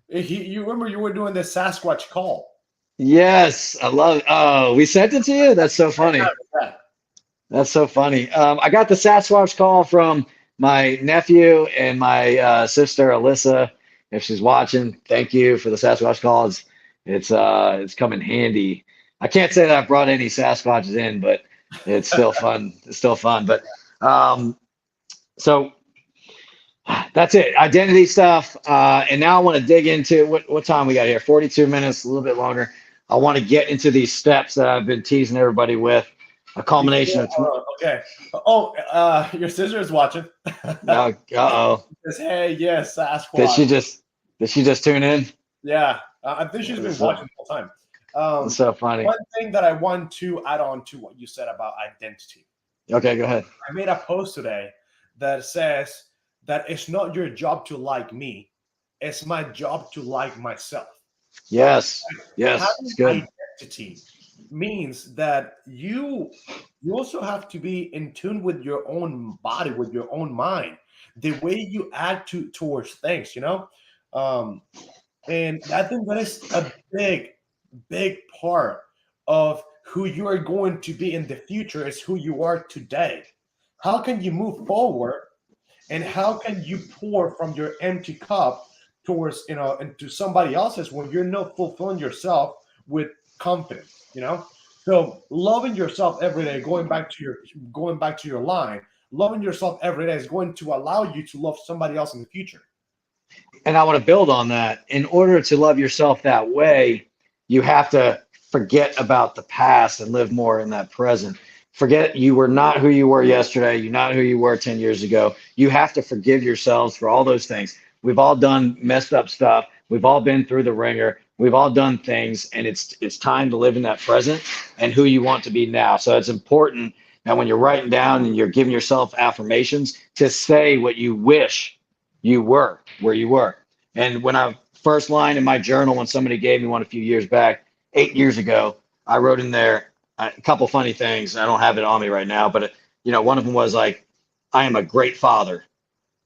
You remember you were doing the Sasquatch call. Yes, I love it. Oh, we sent it to you? That's so funny. Yeah. That's so funny. I got the Sasquatch call from my nephew and my sister Alyssa. If she's watching, thank you for the Sasquatch call. It's come in handy. I can't say that I've brought any Sasquatches in, but it's still fun. It's still fun. But so that's it. Identity stuff. And now I want to dig into what time we got here. 42 minutes, a little bit longer. I want to get into these steps that I've been teasing everybody with. A culmination of okay. Oh, your sister is watching. uh-oh. Says, hey, yes, Sasquatch. Did she just tune in? Yeah, I think she's been watching the whole time. It's so funny. One thing that I want to add on to what you said about identity. Okay, go ahead. I made a post today that says that it's not your job to like me, it's my job to like myself. Yes, it's Having good. identity means that you also have to be in tune with your own body, with your own mind, the way you act towards things, and I think that is a big part of who you are going to be in the future is who you are today. How can you move forward, and how can you pour from your empty cup towards into somebody else's when you're not fulfilling yourself with confidence? So loving yourself every day, going back to your line, loving yourself every day is going to allow you to love somebody else in the future. And I want to build on that. In order to love yourself that way, you have to forget about the past and live more in that present. Forget you were not who you were yesterday. You're not who you were 10 years ago. You have to forgive yourselves for all those things. We've all done messed up stuff. We've all been through the ringer. We've all done things, and it's time to live in that present and who you want to be now. So it's important that when you're writing down and you're giving yourself affirmations to say what you wish you were, where you were. And when I first line in my journal, when somebody gave me one a few years back, 8 years ago, I wrote in there a couple funny things. I don't have it on me right now, but one of them was like, I am a great father.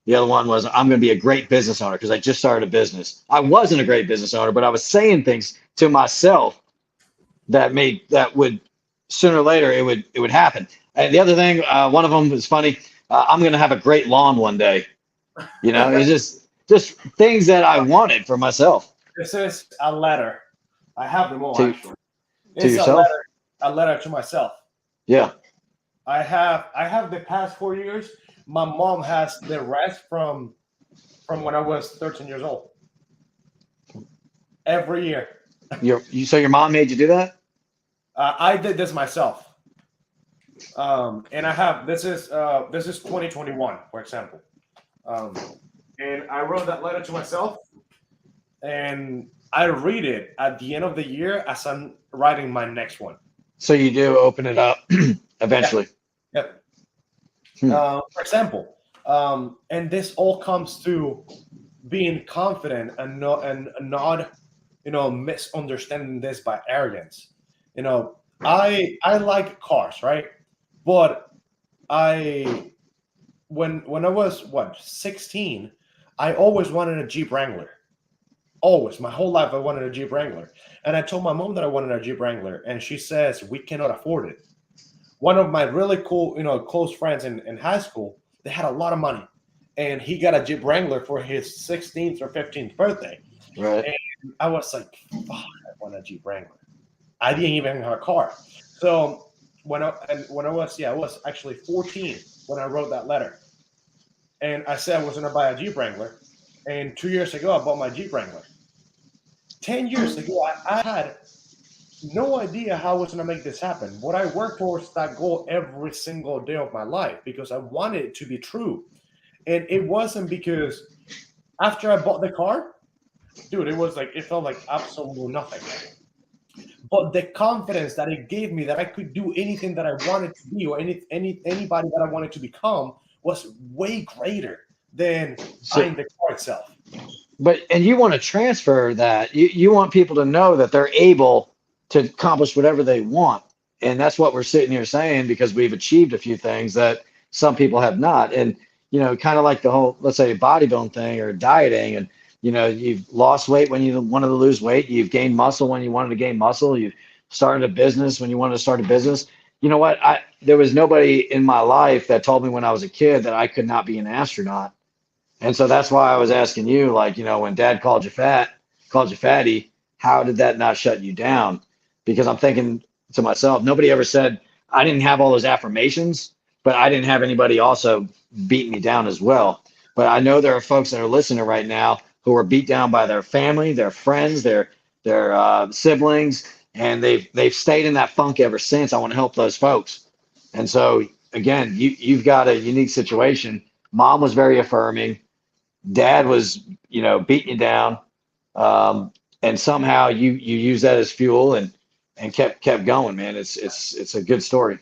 The other one was, I'm going to be a great business owner because I just started a business. I wasn't a great business owner, but I was saying things to myself that would sooner or later it would happen. And the other thing, one of them was funny. I'm going to have a great lawn one day. It's just things that I wanted for myself. This is a letter I have them all To actually. to It's yourself? a letter to myself. Yeah. I have the past 4 years. My mom has the rest from when I was 13 years old. Every year, So your mom made you do that? I did this myself. And I have this is 2021, for example. Um, and I wrote that letter to myself, and I read it at the end of the year as I'm writing my next one. So you do open it up Yeah, eventually. yeah. Hmm. For example, and this all comes to being confident and not misunderstanding this by arrogance. I like cars, right? But I when I was what 16, I always wanted a Jeep Wrangler. Always, my whole life, I wanted a Jeep Wrangler, and I told my mom that I wanted a Jeep Wrangler, and she says we cannot afford it. One of my really cool, close friends in high school, they had a lot of money, and he got a Jeep Wrangler for his 16th or 15th birthday. Right. And I was like, fuck, I want a Jeep Wrangler. I didn't even have a car. So I was actually 14 when I wrote that letter. And I said I was gonna buy a Jeep Wrangler. And 2 years ago I bought my Jeep Wrangler. 10 years ago I had no idea how I was gonna make this happen. But I worked towards that goal every single day of my life because I wanted it to be true. And it wasn't because after I bought the car, dude, it felt like absolutely nothing. But the confidence that it gave me that I could do anything that I wanted to be or anybody that I wanted to become was way greater than So, buying the car itself. and you want to transfer that. You want people to know that they're able to accomplish whatever they want. And that's what we're sitting here saying because we've achieved a few things that some people have not. And, kind of like the whole, let's say, bodybuilding thing or dieting. And, you've lost weight when you wanted to lose weight. You've gained muscle when you wanted to gain muscle. You've started a business when you wanted to start a business. You know what? There was nobody in my life that told me when I was a kid that I could not be an astronaut. And so that's why I was asking you, like, when dad called you fatty, how did that not shut you down? Because I'm thinking to myself, nobody ever said I didn't have all those affirmations, but I didn't have anybody also beat me down as well. But I know there are folks that are listening right now who are beat down by their family, their friends, their siblings, and they've stayed in that funk ever since. I want to help those folks. And so again, you've got a unique situation. Mom was very affirming. Dad was, beating you down, and somehow you use that as fuel and kept going, man. It's a good story.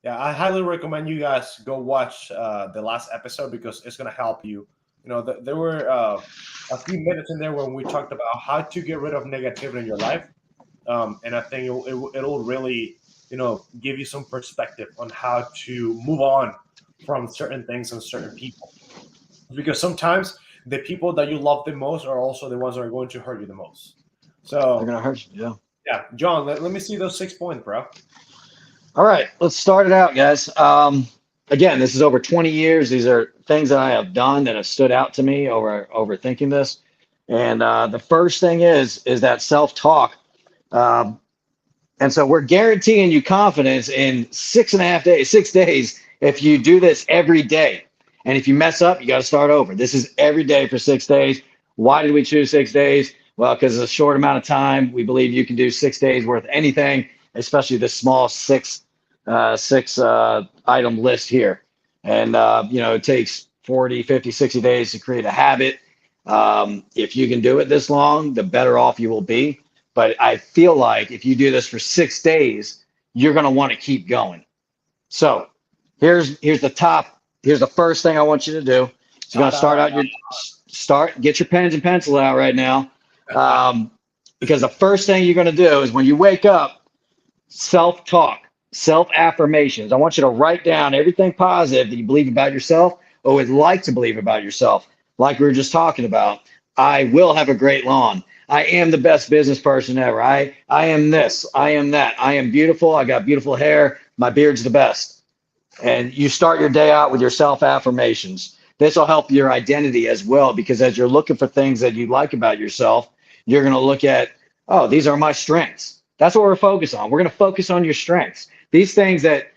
Yeah, I highly recommend you guys go watch the last episode because it's gonna help you. There were a few minutes in there when we talked about how to get rid of negativity in your life, and I think it'll really give you some perspective on how to move on from certain things and certain people. Because sometimes the people that you love the most are also the ones that are going to hurt you the most. They're So gonna hurt you. Yeah. yeah, John, let me see those 6 points, bro. All right, let's start it out, guys. Again, this is over 20 years. These are things that I have done that have stood out to me over thinking this. And the first thing is that self-talk. Um, and so we're guaranteeing you confidence in 6.5 days, 6 days, if you do this every day. And if you mess up, you got to start over. This is every day for 6 days. Why did we choose 6 days? Well, because it's a short amount of time. We believe you can do 6 days worth of anything, especially this small six item list here. And, it takes 40, 50, 60 days to create a habit. If you can do it this long, the better off you will be. But I feel like if you do this for 6 days, you're going to want to keep going. So here's the first thing I want you to do. So you're going to get your pens and pencils out right now. Because the first thing you're going to do is when you wake up, self-talk, self-affirmations. I want you to write down everything positive that you believe about yourself or would like to believe about yourself. Like we were just talking about, I will have a great lawn. I am the best business person ever. I am this. I am that. I am beautiful. I got beautiful hair. My beard's the best. And you start your day out with your self-affirmations. This will help your identity as well, because as you're looking for things that you like about yourself, you're going to look at Oh, these are my strengths. That's what we're focused on. We're going to focus on your strengths. These things that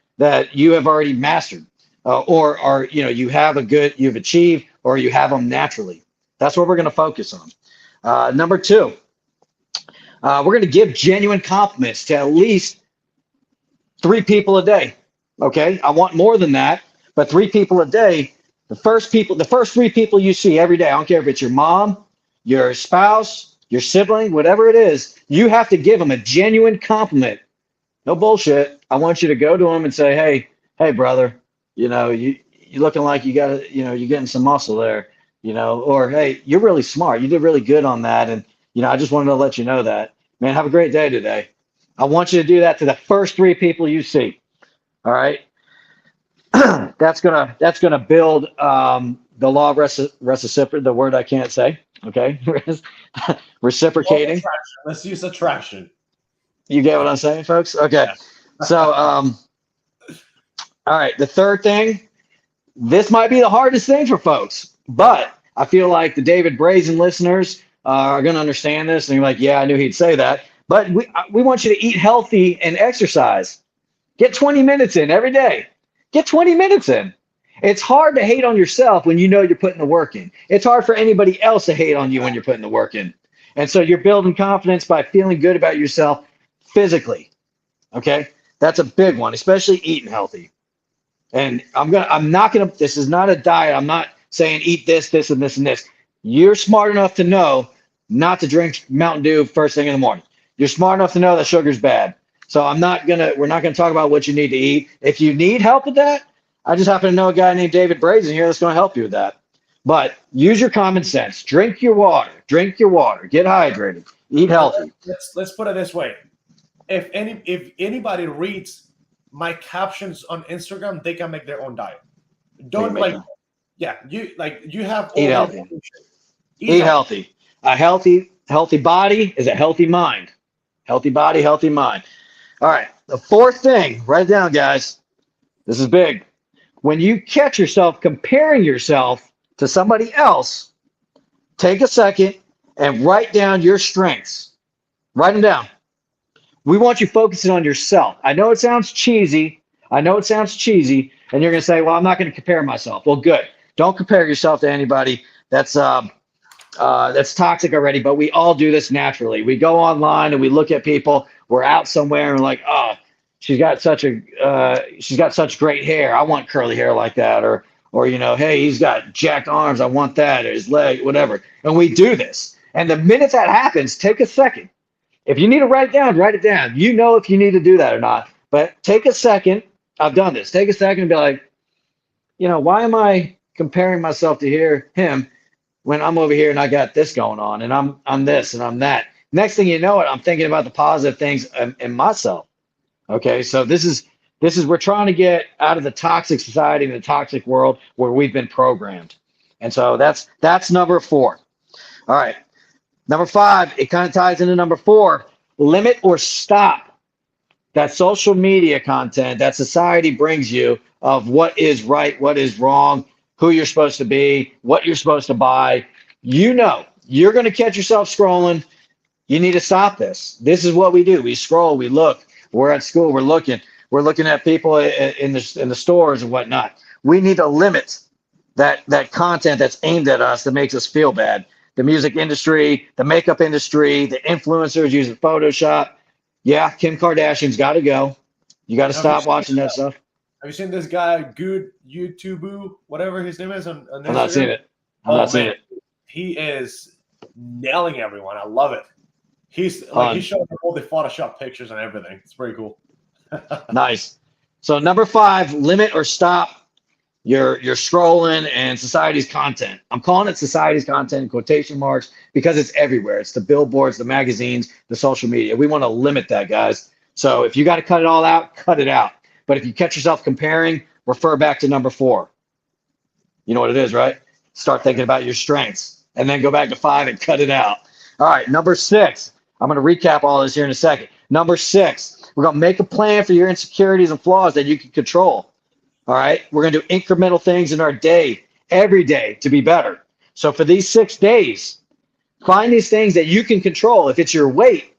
you have already mastered, or are you've achieved, or you have them naturally. That's what we're going to focus on. Number two, we're going to give genuine compliments to at least 3 people a day. Okay, I want more than that, but 3 people a day. The first 3 people you see every day. I don't care if it's your mom, your spouse, your sibling, whatever it is. You have to give them a genuine compliment. No bullshit. I want you to go to them and say, hey, brother, you looking like you got, you're getting some muscle there, or hey, you're really smart. You did really good on that, and I just wanted to let you know that, man. Have a great day today. I want you to do that to the first 3 people you see. All right. That's gonna build the law of reciprocity, the word I can't say. Okay. Reciprocating. Let's use attraction. You get what I'm saying, folks? Okay. Yeah. So all right, the third thing, this might be the hardest thing for folks, but I feel like the David Brazen listeners are going to understand this, and you're like, yeah, I knew he'd say that. But we want you to eat healthy and exercise. Get 20 minutes in every day. Get 20 minutes in. It's hard to hate on yourself when you know you're putting the work in. It's hard for anybody else to hate on you when you're putting the work in. And so you're building confidence by feeling good about yourself physically. Okay? That's a big one, especially eating healthy. And this is not a diet. I'm not saying eat this, this, and this, and this. You're smart enough to know not to drink Mountain Dew first thing in the morning. You're smart enough to know that sugar's bad. So we're not gonna talk about what you need to eat. If you need help with that, I just happen to know a guy named David Brazen here that's gonna help you with that. But use your common sense. Drink your water. Get hydrated. Eat healthy. Let's put it this way. If anybody reads my captions on Instagram, they can make their own diet. Don't you have eat healthy. Eat healthy. A healthy body is a healthy mind. Healthy body, healthy mind. All right. The fourth thing, write it down, guys. This is big. When you catch yourself comparing yourself to somebody else, take a second and write down your strengths. Write them down. We want you focusing on yourself. I know it sounds cheesy. And you're going to say, well, I'm not going to compare myself. Well, good. Don't compare yourself to anybody. That's toxic already, but we all do this naturally. We go online and we look at people. We're out somewhere and we're like, oh, she's got such great hair. I want curly hair like that. Or hey, he's got jacked arms. I want that. Or his leg, whatever. And we do this. And the minute that happens, take a second. If you need to write it down. You know if you need to do that or not. But take a second. I've done this. Take a second and be like, why am I comparing myself to him when I'm over here and I got this going on and I'm this and I'm that. Next thing you know it, I'm thinking about the positive things in myself. Okay, so this is we're trying to get out of the toxic society and the toxic world where we've been programmed. And so that's number 4. All right. Number 5, it kind of ties into number 4. Limit or stop that social media content that society brings you of what is right, what is wrong, who you're supposed to be, what you're supposed to buy. You're going to catch yourself scrolling. You need to stop this. This is what we do. We scroll, we look. We're at school, we're looking at people in the stores and whatnot. We need to limit that content that's aimed at us that makes us feel bad. The music industry, the makeup industry, the influencers using Photoshop. Yeah, Kim Kardashian's got to go. You got to stop watching that stuff. Have you seen this guy, Good YouTube, whatever his name is on Instagram? I'm not seeing it. I'm not seeing it. He is nailing everyone. I love it. He's showing all the Photoshop pictures and everything. It's pretty cool. Nice. So number 5, limit or stop your scrolling and society's content. I'm calling it society's content in quotation marks because it's everywhere. It's the billboards, the magazines, the social media. We want to limit that, guys. So if you got to cut it all out, cut it out. But if you catch yourself comparing, refer back to number 4. You know what it is, right? Start thinking about your strengths and then go back to 5 and cut it out. All right, number 6. I'm going to recap all this here in a second. Number 6, we're going to make a plan for your insecurities and flaws that you can control. All right, we're going to do incremental things in our day, every day, to be better. So for these 6 days, find these things that you can control. If it's your weight,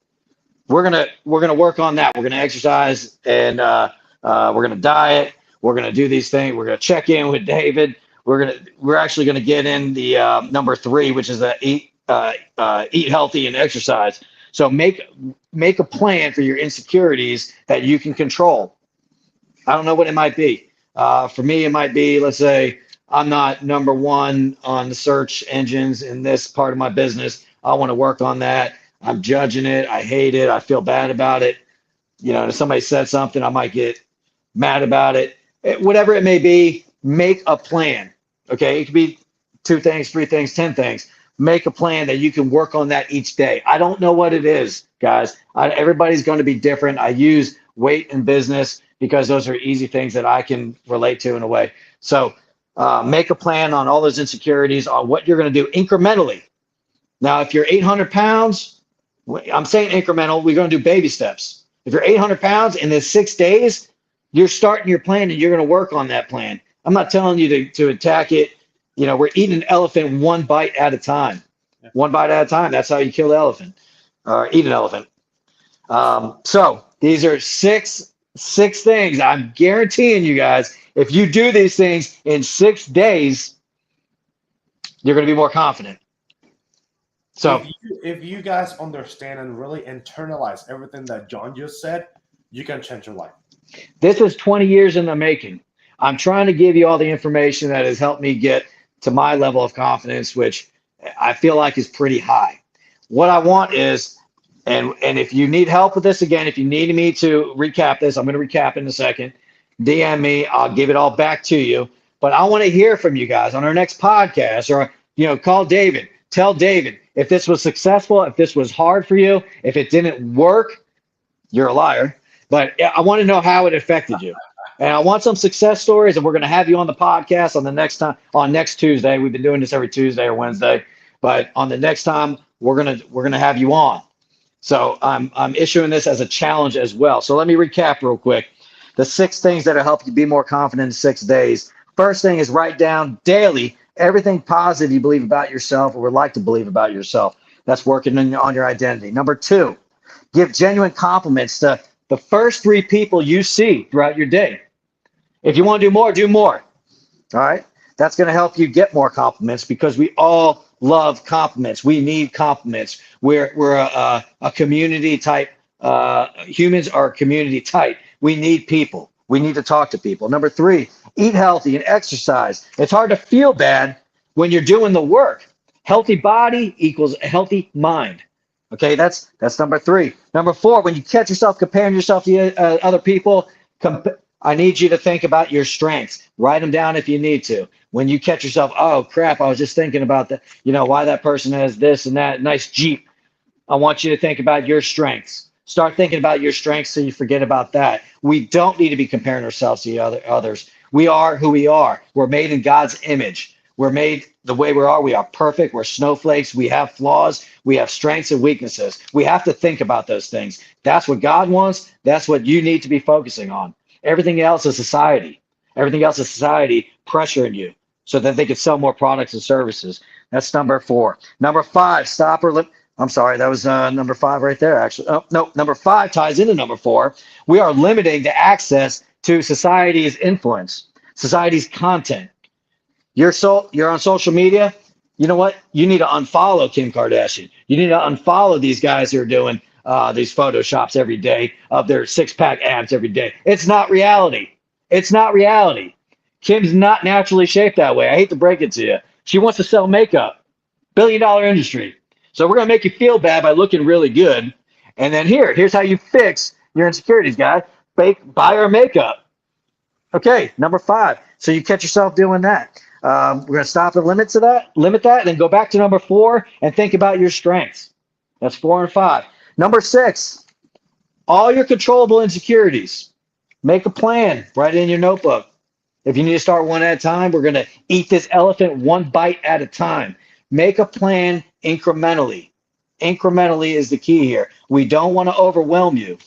we're gonna work on that. We're gonna exercise and we're gonna diet. We're gonna do these things. We're gonna check in with David. We're actually gonna get in the number 3, which is eat healthy and exercise. So make a plan for your insecurities that you can control. I don't know what it might be. For me, it might be, let's say, I'm not number 1 on the search engines in this part of my business. I want to work on that. I'm judging it. I hate it. I feel bad about it. If somebody said something, I might get mad about it. Whatever it may be, make a plan. Okay. It could be 2 things, 3 things, 10 things. Make a plan that you can work on that each day. I don't know what it is, guys. Everybody's going to be different. I use weight in business because those are easy things that I can relate to in a way. So make a plan on all those insecurities, on what you're going to do incrementally. Now, if you're 800 pounds, I'm saying incremental, we're going to do baby steps. If you're 800 pounds in the 6 days, you're starting your plan and you're going to work on that plan. I'm not telling you to attack it. We're eating an elephant 1 bite at a time. 1 bite at a time. That's how you kill the elephant or eat an elephant. So these are six things. I'm guaranteeing you guys, if you do these things in 6 days, you're going to be more confident. So if you guys understand and really internalize everything that John just said, you can change your life. This is 20 years in the making. I'm trying to give you all the information that has helped me get to my level of confidence, which I feel like is pretty high. What I want is, and if you need help with this, again, if you need me to recap this, I'm going to recap in a second. DM me. I'll give it all back to you. But I want to hear from you guys on our next podcast, or call David. Tell David if this was successful, if this was hard for you, if it didn't work, you're a liar. But I want to know how it affected you. And I want some success stories, and we're going to have you on the podcast on next Tuesday. We've been doing this every Tuesday or Wednesday, but on the next time we're gonna have you on. So I'm issuing this as a challenge as well. So let me recap real quick. The 6 things that'll help you be more confident in 6 days. First thing is write down daily everything positive you believe about yourself or would like to believe about yourself. That's working on your identity. Number 2, give genuine compliments to the first 3 people you see throughout your day. If you want to do more, do more. All right. That's going to help you get more compliments because we all love compliments. We need compliments. We're a community type. Humans are a community type. We need people. We need to talk to people. Number 3, eat healthy and exercise. It's hard to feel bad when you're doing the work. Healthy body equals a healthy mind. Okay, that's number 3. Number 4, when you catch yourself comparing yourself to other people, I need you to think about your strengths. Write them down if you need to. When you catch yourself, oh crap, I was just thinking about that, why that person has this and that nice Jeep. I want you to think about your strengths. Start thinking about your strengths so you forget about that. We don't need to be comparing ourselves to others. We are who we are. We're made in God's image. We're made the way we are. We are perfect. We're snowflakes. We have flaws. We have strengths and weaknesses. We have to think about those things. That's what God wants. That's what you need to be focusing on. Everything else is society. Everything else is society pressuring you so that they can sell more products and services. That's number 4. Number 5, I'm sorry, that was number 5 right there, actually. Oh, no, number 5 ties into number 4. We are limiting the access to society's influence, society's content. You're on social media. You know what? You need to unfollow Kim Kardashian. You need to unfollow these guys who are doing these photoshops every day of their 6-pack abs every day. It's not reality. It's not reality. Kim's not naturally shaped that way. I hate to break it to you. She wants to sell makeup. $billion industry. So we're going to make you feel bad by looking really good. And then here's how you fix your insecurities, guys. Buy our makeup. Okay, number 5. So you catch yourself doing that. We're going to stop and limit that, and then go back to number 4 and think about your strengths. That's 4 and 5. Number 6, all your controllable insecurities. Make a plan. Write it in your notebook. If you need to start one at a time, we're going to eat this elephant 1 bite at a time. Make a plan incrementally. Incrementally is the key here. We don't want to overwhelm you.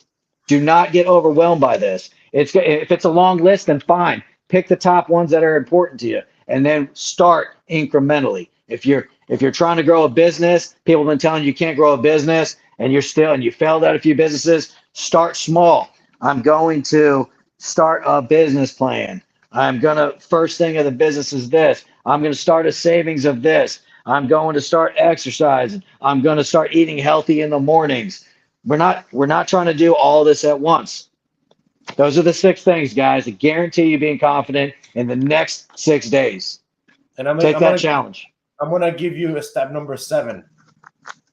Do not get overwhelmed by this. If it's a long list, then fine. Pick the top ones that are important to you, and then start incrementally. If you're trying to grow a business, people have been telling you can't grow a business, and you failed at a few businesses, start small. I'm going to start a business plan. First thing of the business is this. I'm going to start a savings of this. I'm going to start exercising. I'm going to start eating healthy in the mornings. We're not trying to do all this at once. Those are the 6 things, guys, that guarantee you being confident in the next 6 days. And Take that challenge. I'm gonna give you a step number 7.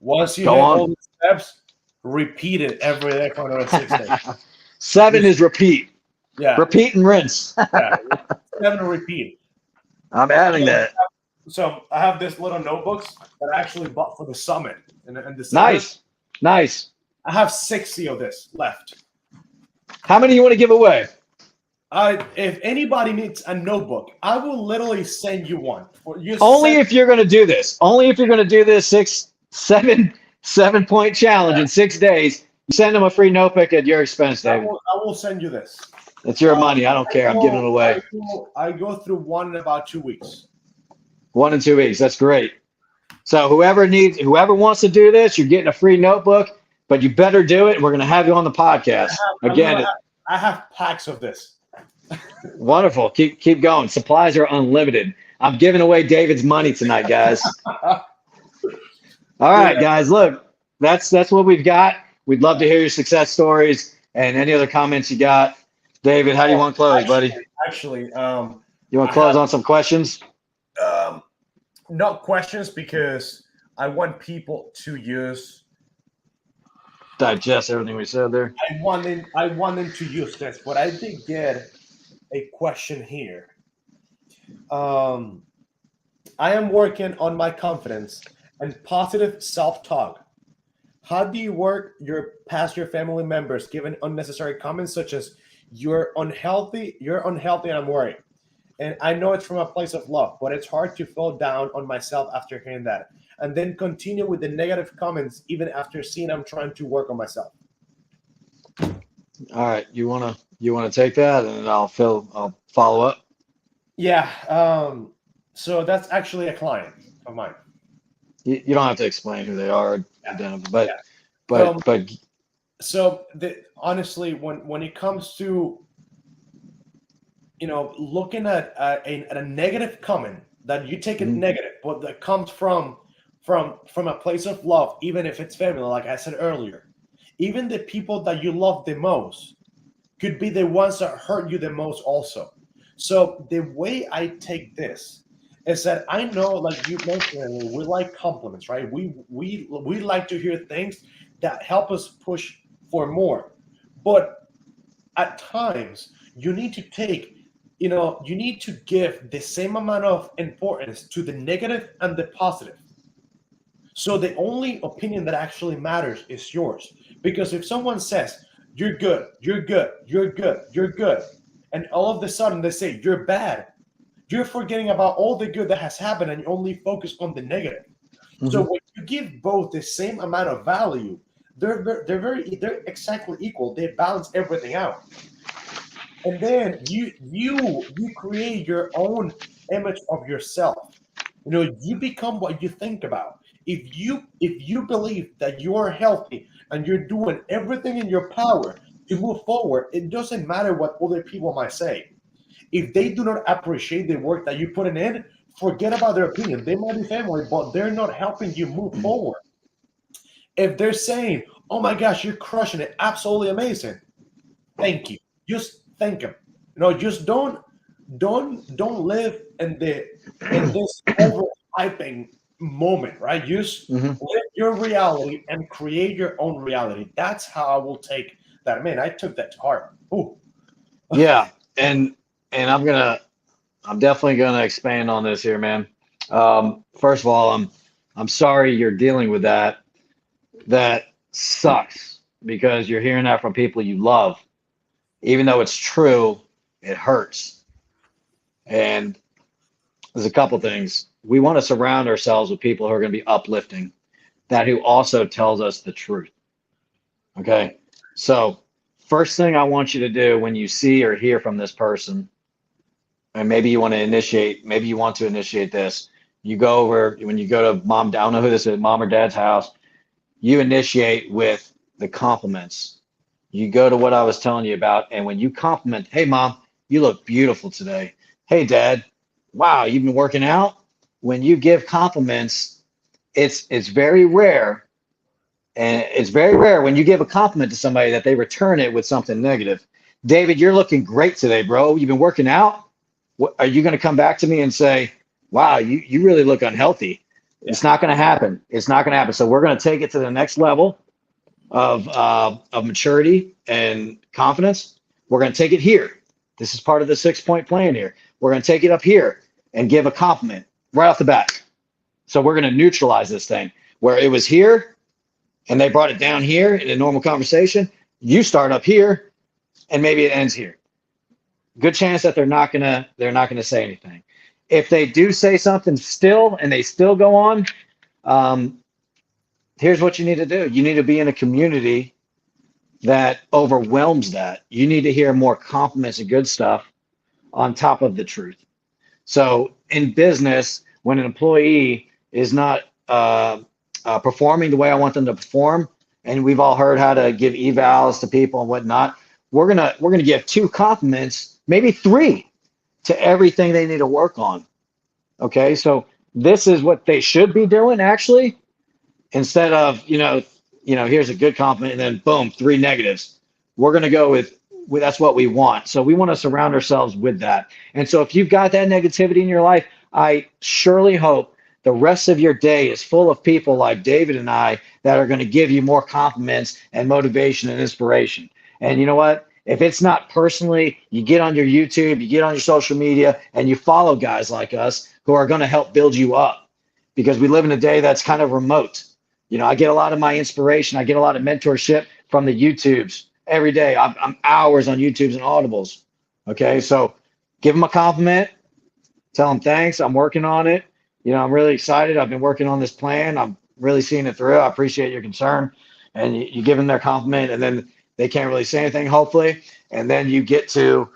Once you Go hit on. all the steps, repeat it every day for another 6 days. 7 is repeat. Yeah. Repeat and rinse. Yeah. 7 repeat. I'm adding that. So I have this little notebooks that I actually bought for the summit in December. Nice. I have 60 of this left. How many you want to give away? If anybody needs a notebook, I will literally send you one. If you're going to do this. Only if you're going to do this 7-point challenge in 6 days. You send them a free notebook at your expense, David. I will send you this. It's your money. I don't care. I'm giving it away. I go through one in about 2 weeks. 1 in 2 weeks. That's great. So whoever wants to do this, you're getting a free notebook, but you better do it. We're going to have you on the podcast. I have packs of this. Wonderful. Keep going. Supplies are unlimited. I'm giving away David's money tonight, guys. All right, guys. Look, that's what we've got. We'd love to hear your success stories and any other comments you got. David, how do you want to close, buddy? Actually, you want to close on some questions? Not questions, because I want people to digest everything we said there. I want them to use this, but I did get a question here. I am working on my confidence and positive self-talk. How do you work past your family members given unnecessary comments such as you're unhealthy and I'm worried? And I know it's from a place of love, but it's hard to fall down on myself after hearing that. And then continue with the negative comments even after seeing I'm trying to work on myself. All right. You wanna take that and I'll follow up? Yeah. So that's actually a client of mine. You don't have to explain who they are, honestly, when it comes to looking at a negative comment that you take it negative, but that comes from a place of love, even if it's family, like I said earlier, even the people that you love the most could be the ones that hurt you the most also. So the way I take this is that I know, like you mentioned, we like compliments, right? We like to hear things that help us push for more. But at times you need to give the same amount of importance to the negative and the positive. So the only opinion that actually matters is yours. Because if someone says, you're good, and all of a sudden they say, you're bad, you're forgetting about all the good that has happened and you only focus on the negative. So when you give both the same amount of value, they're exactly equal. They balance everything out. And then you create your own image of yourself. You become what you think about. If you believe that you are healthy and you're doing everything in your power to move forward, it doesn't matter what other people might say. If they do not appreciate the work that you're putting in, forget about their opinion. They might be family, but they're not helping you move forward. If they're saying, oh my gosh, you're crushing it, absolutely amazing, thank you. Just thank them. Just don't live in this overhyping moment, right? Just live your reality and create your own reality. That's how I will take that. Man, I took that to heart. Ooh. Yeah, and I'm definitely gonna expand on this here, man. First of all, I'm sorry you're dealing with that. That sucks because you're hearing that from people you love. Even though it's true, it hurts. And there's a couple things. We want to surround ourselves with people who are going to be uplifting, who also tells us the truth. Okay. So first thing I want you to do when you see or hear from this person, and maybe you want to initiate this, you go over, when you go to mom, I don't know who this is, mom or dad's house, you initiate with the compliments. You go to what I was telling you about, and when you compliment, hey mom, you look beautiful today. Hey dad, wow, you've been working out. When you give compliments, it's very rare, and it's very rare when you give a compliment to somebody that they return it with something negative. David, you're looking great today, bro. You've been working out. What, are you going to come back to me and say, wow, you really look unhealthy? Yeah. It's not going to happen. It's not going to happen. So we're going to take it to the next level of maturity and confidence. We're going to take it here. This is part of the 6-point plan here. We're going to take it up here and give a compliment right off the bat. So we're going to neutralize this thing where it was here and they brought it down here in a normal conversation. You start up here and maybe it ends here. Good chance that they're not gonna say anything. If they do say something still and they still go on, here's what you need to do. You need to be in a community that overwhelms that. You need to hear more compliments and good stuff on top of the truth. So in business, when an employee is not performing the way I want them to perform, and we've all heard how to give evals to people and whatnot, we're gonna give 2 compliments, maybe 3, to everything they need to work on. Okay, so this is what they should be doing actually, instead of here's a good compliment and then boom 3 negatives. We're gonna go with that's what we want. So we want to surround ourselves with that. And so if you've got that negativity in your life, I surely hope the rest of your day is full of people like David and I that are going to give you more compliments and motivation and inspiration. And you know what? If it's not personally, you get on your YouTube, you get on your social media, and you follow guys like us who are going to help build you up, because we live in a day that's kind of remote. I get a lot of my inspiration, I get a lot of mentorship from the YouTubes every day. I'm hours on YouTubes and Audibles. Okay, so give them a compliment, tell them thanks. I'm working on it. I'm really excited. I've been working on this plan. I'm really seeing it through. I appreciate your concern. And you give them their compliment, and then they can't really say anything, hopefully. And then you get to,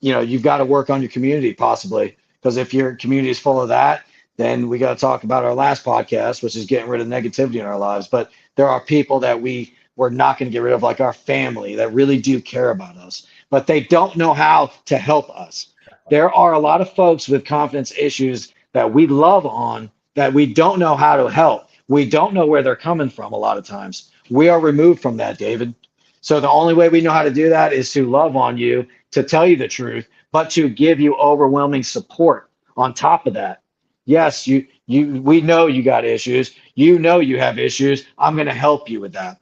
you've got to work on your community possibly, because if your community is full of that, then we got to talk about our last podcast, which is getting rid of negativity in our lives. But there are people that we're not going to get rid of, like our family, that really do care about us, but they don't know how to help us. There are a lot of folks with confidence issues that we love on that we don't know how to help. We don't know where they're coming from a lot of times. We are removed from that, David. So the only way we know how to do that is to love on you, to tell you the truth, but to give you overwhelming support on top of that. Yes, we know you got issues. You have issues. I'm going to help you with that.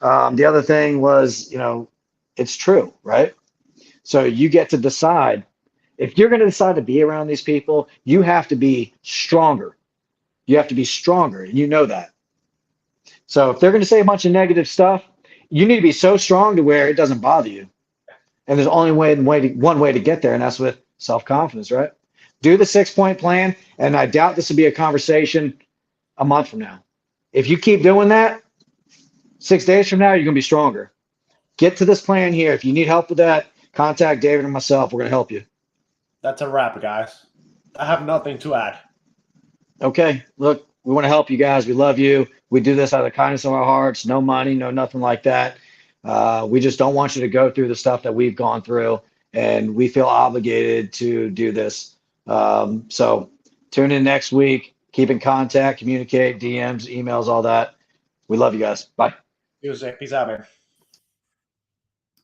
The other thing was, it's true, right? So you get to decide. If you're going to decide to be around these people, you have to be stronger. You have to be stronger, and you know that. So if they're going to say a bunch of negative stuff, you need to be so strong to where it doesn't bother you. And there's only one way to get there, and that's with self-confidence, right? Do the 6-point plan, and I doubt this will be a conversation a month from now. If you keep doing that, 6 days from now, you're going to be stronger. Get to this plan here. If you need help with that, contact David or myself. We're going to help you. That's a wrap, guys. I have nothing to add. Okay, look, we want to help you guys. We love you. We do this out of the kindness of our hearts. No money, no nothing like that. We just don't want you to go through the stuff that we've gone through, and we feel obligated to do this. So tune in next week. Keep in contact, communicate, DMs, emails, all that. We love you guys. Bye. Peace out, man.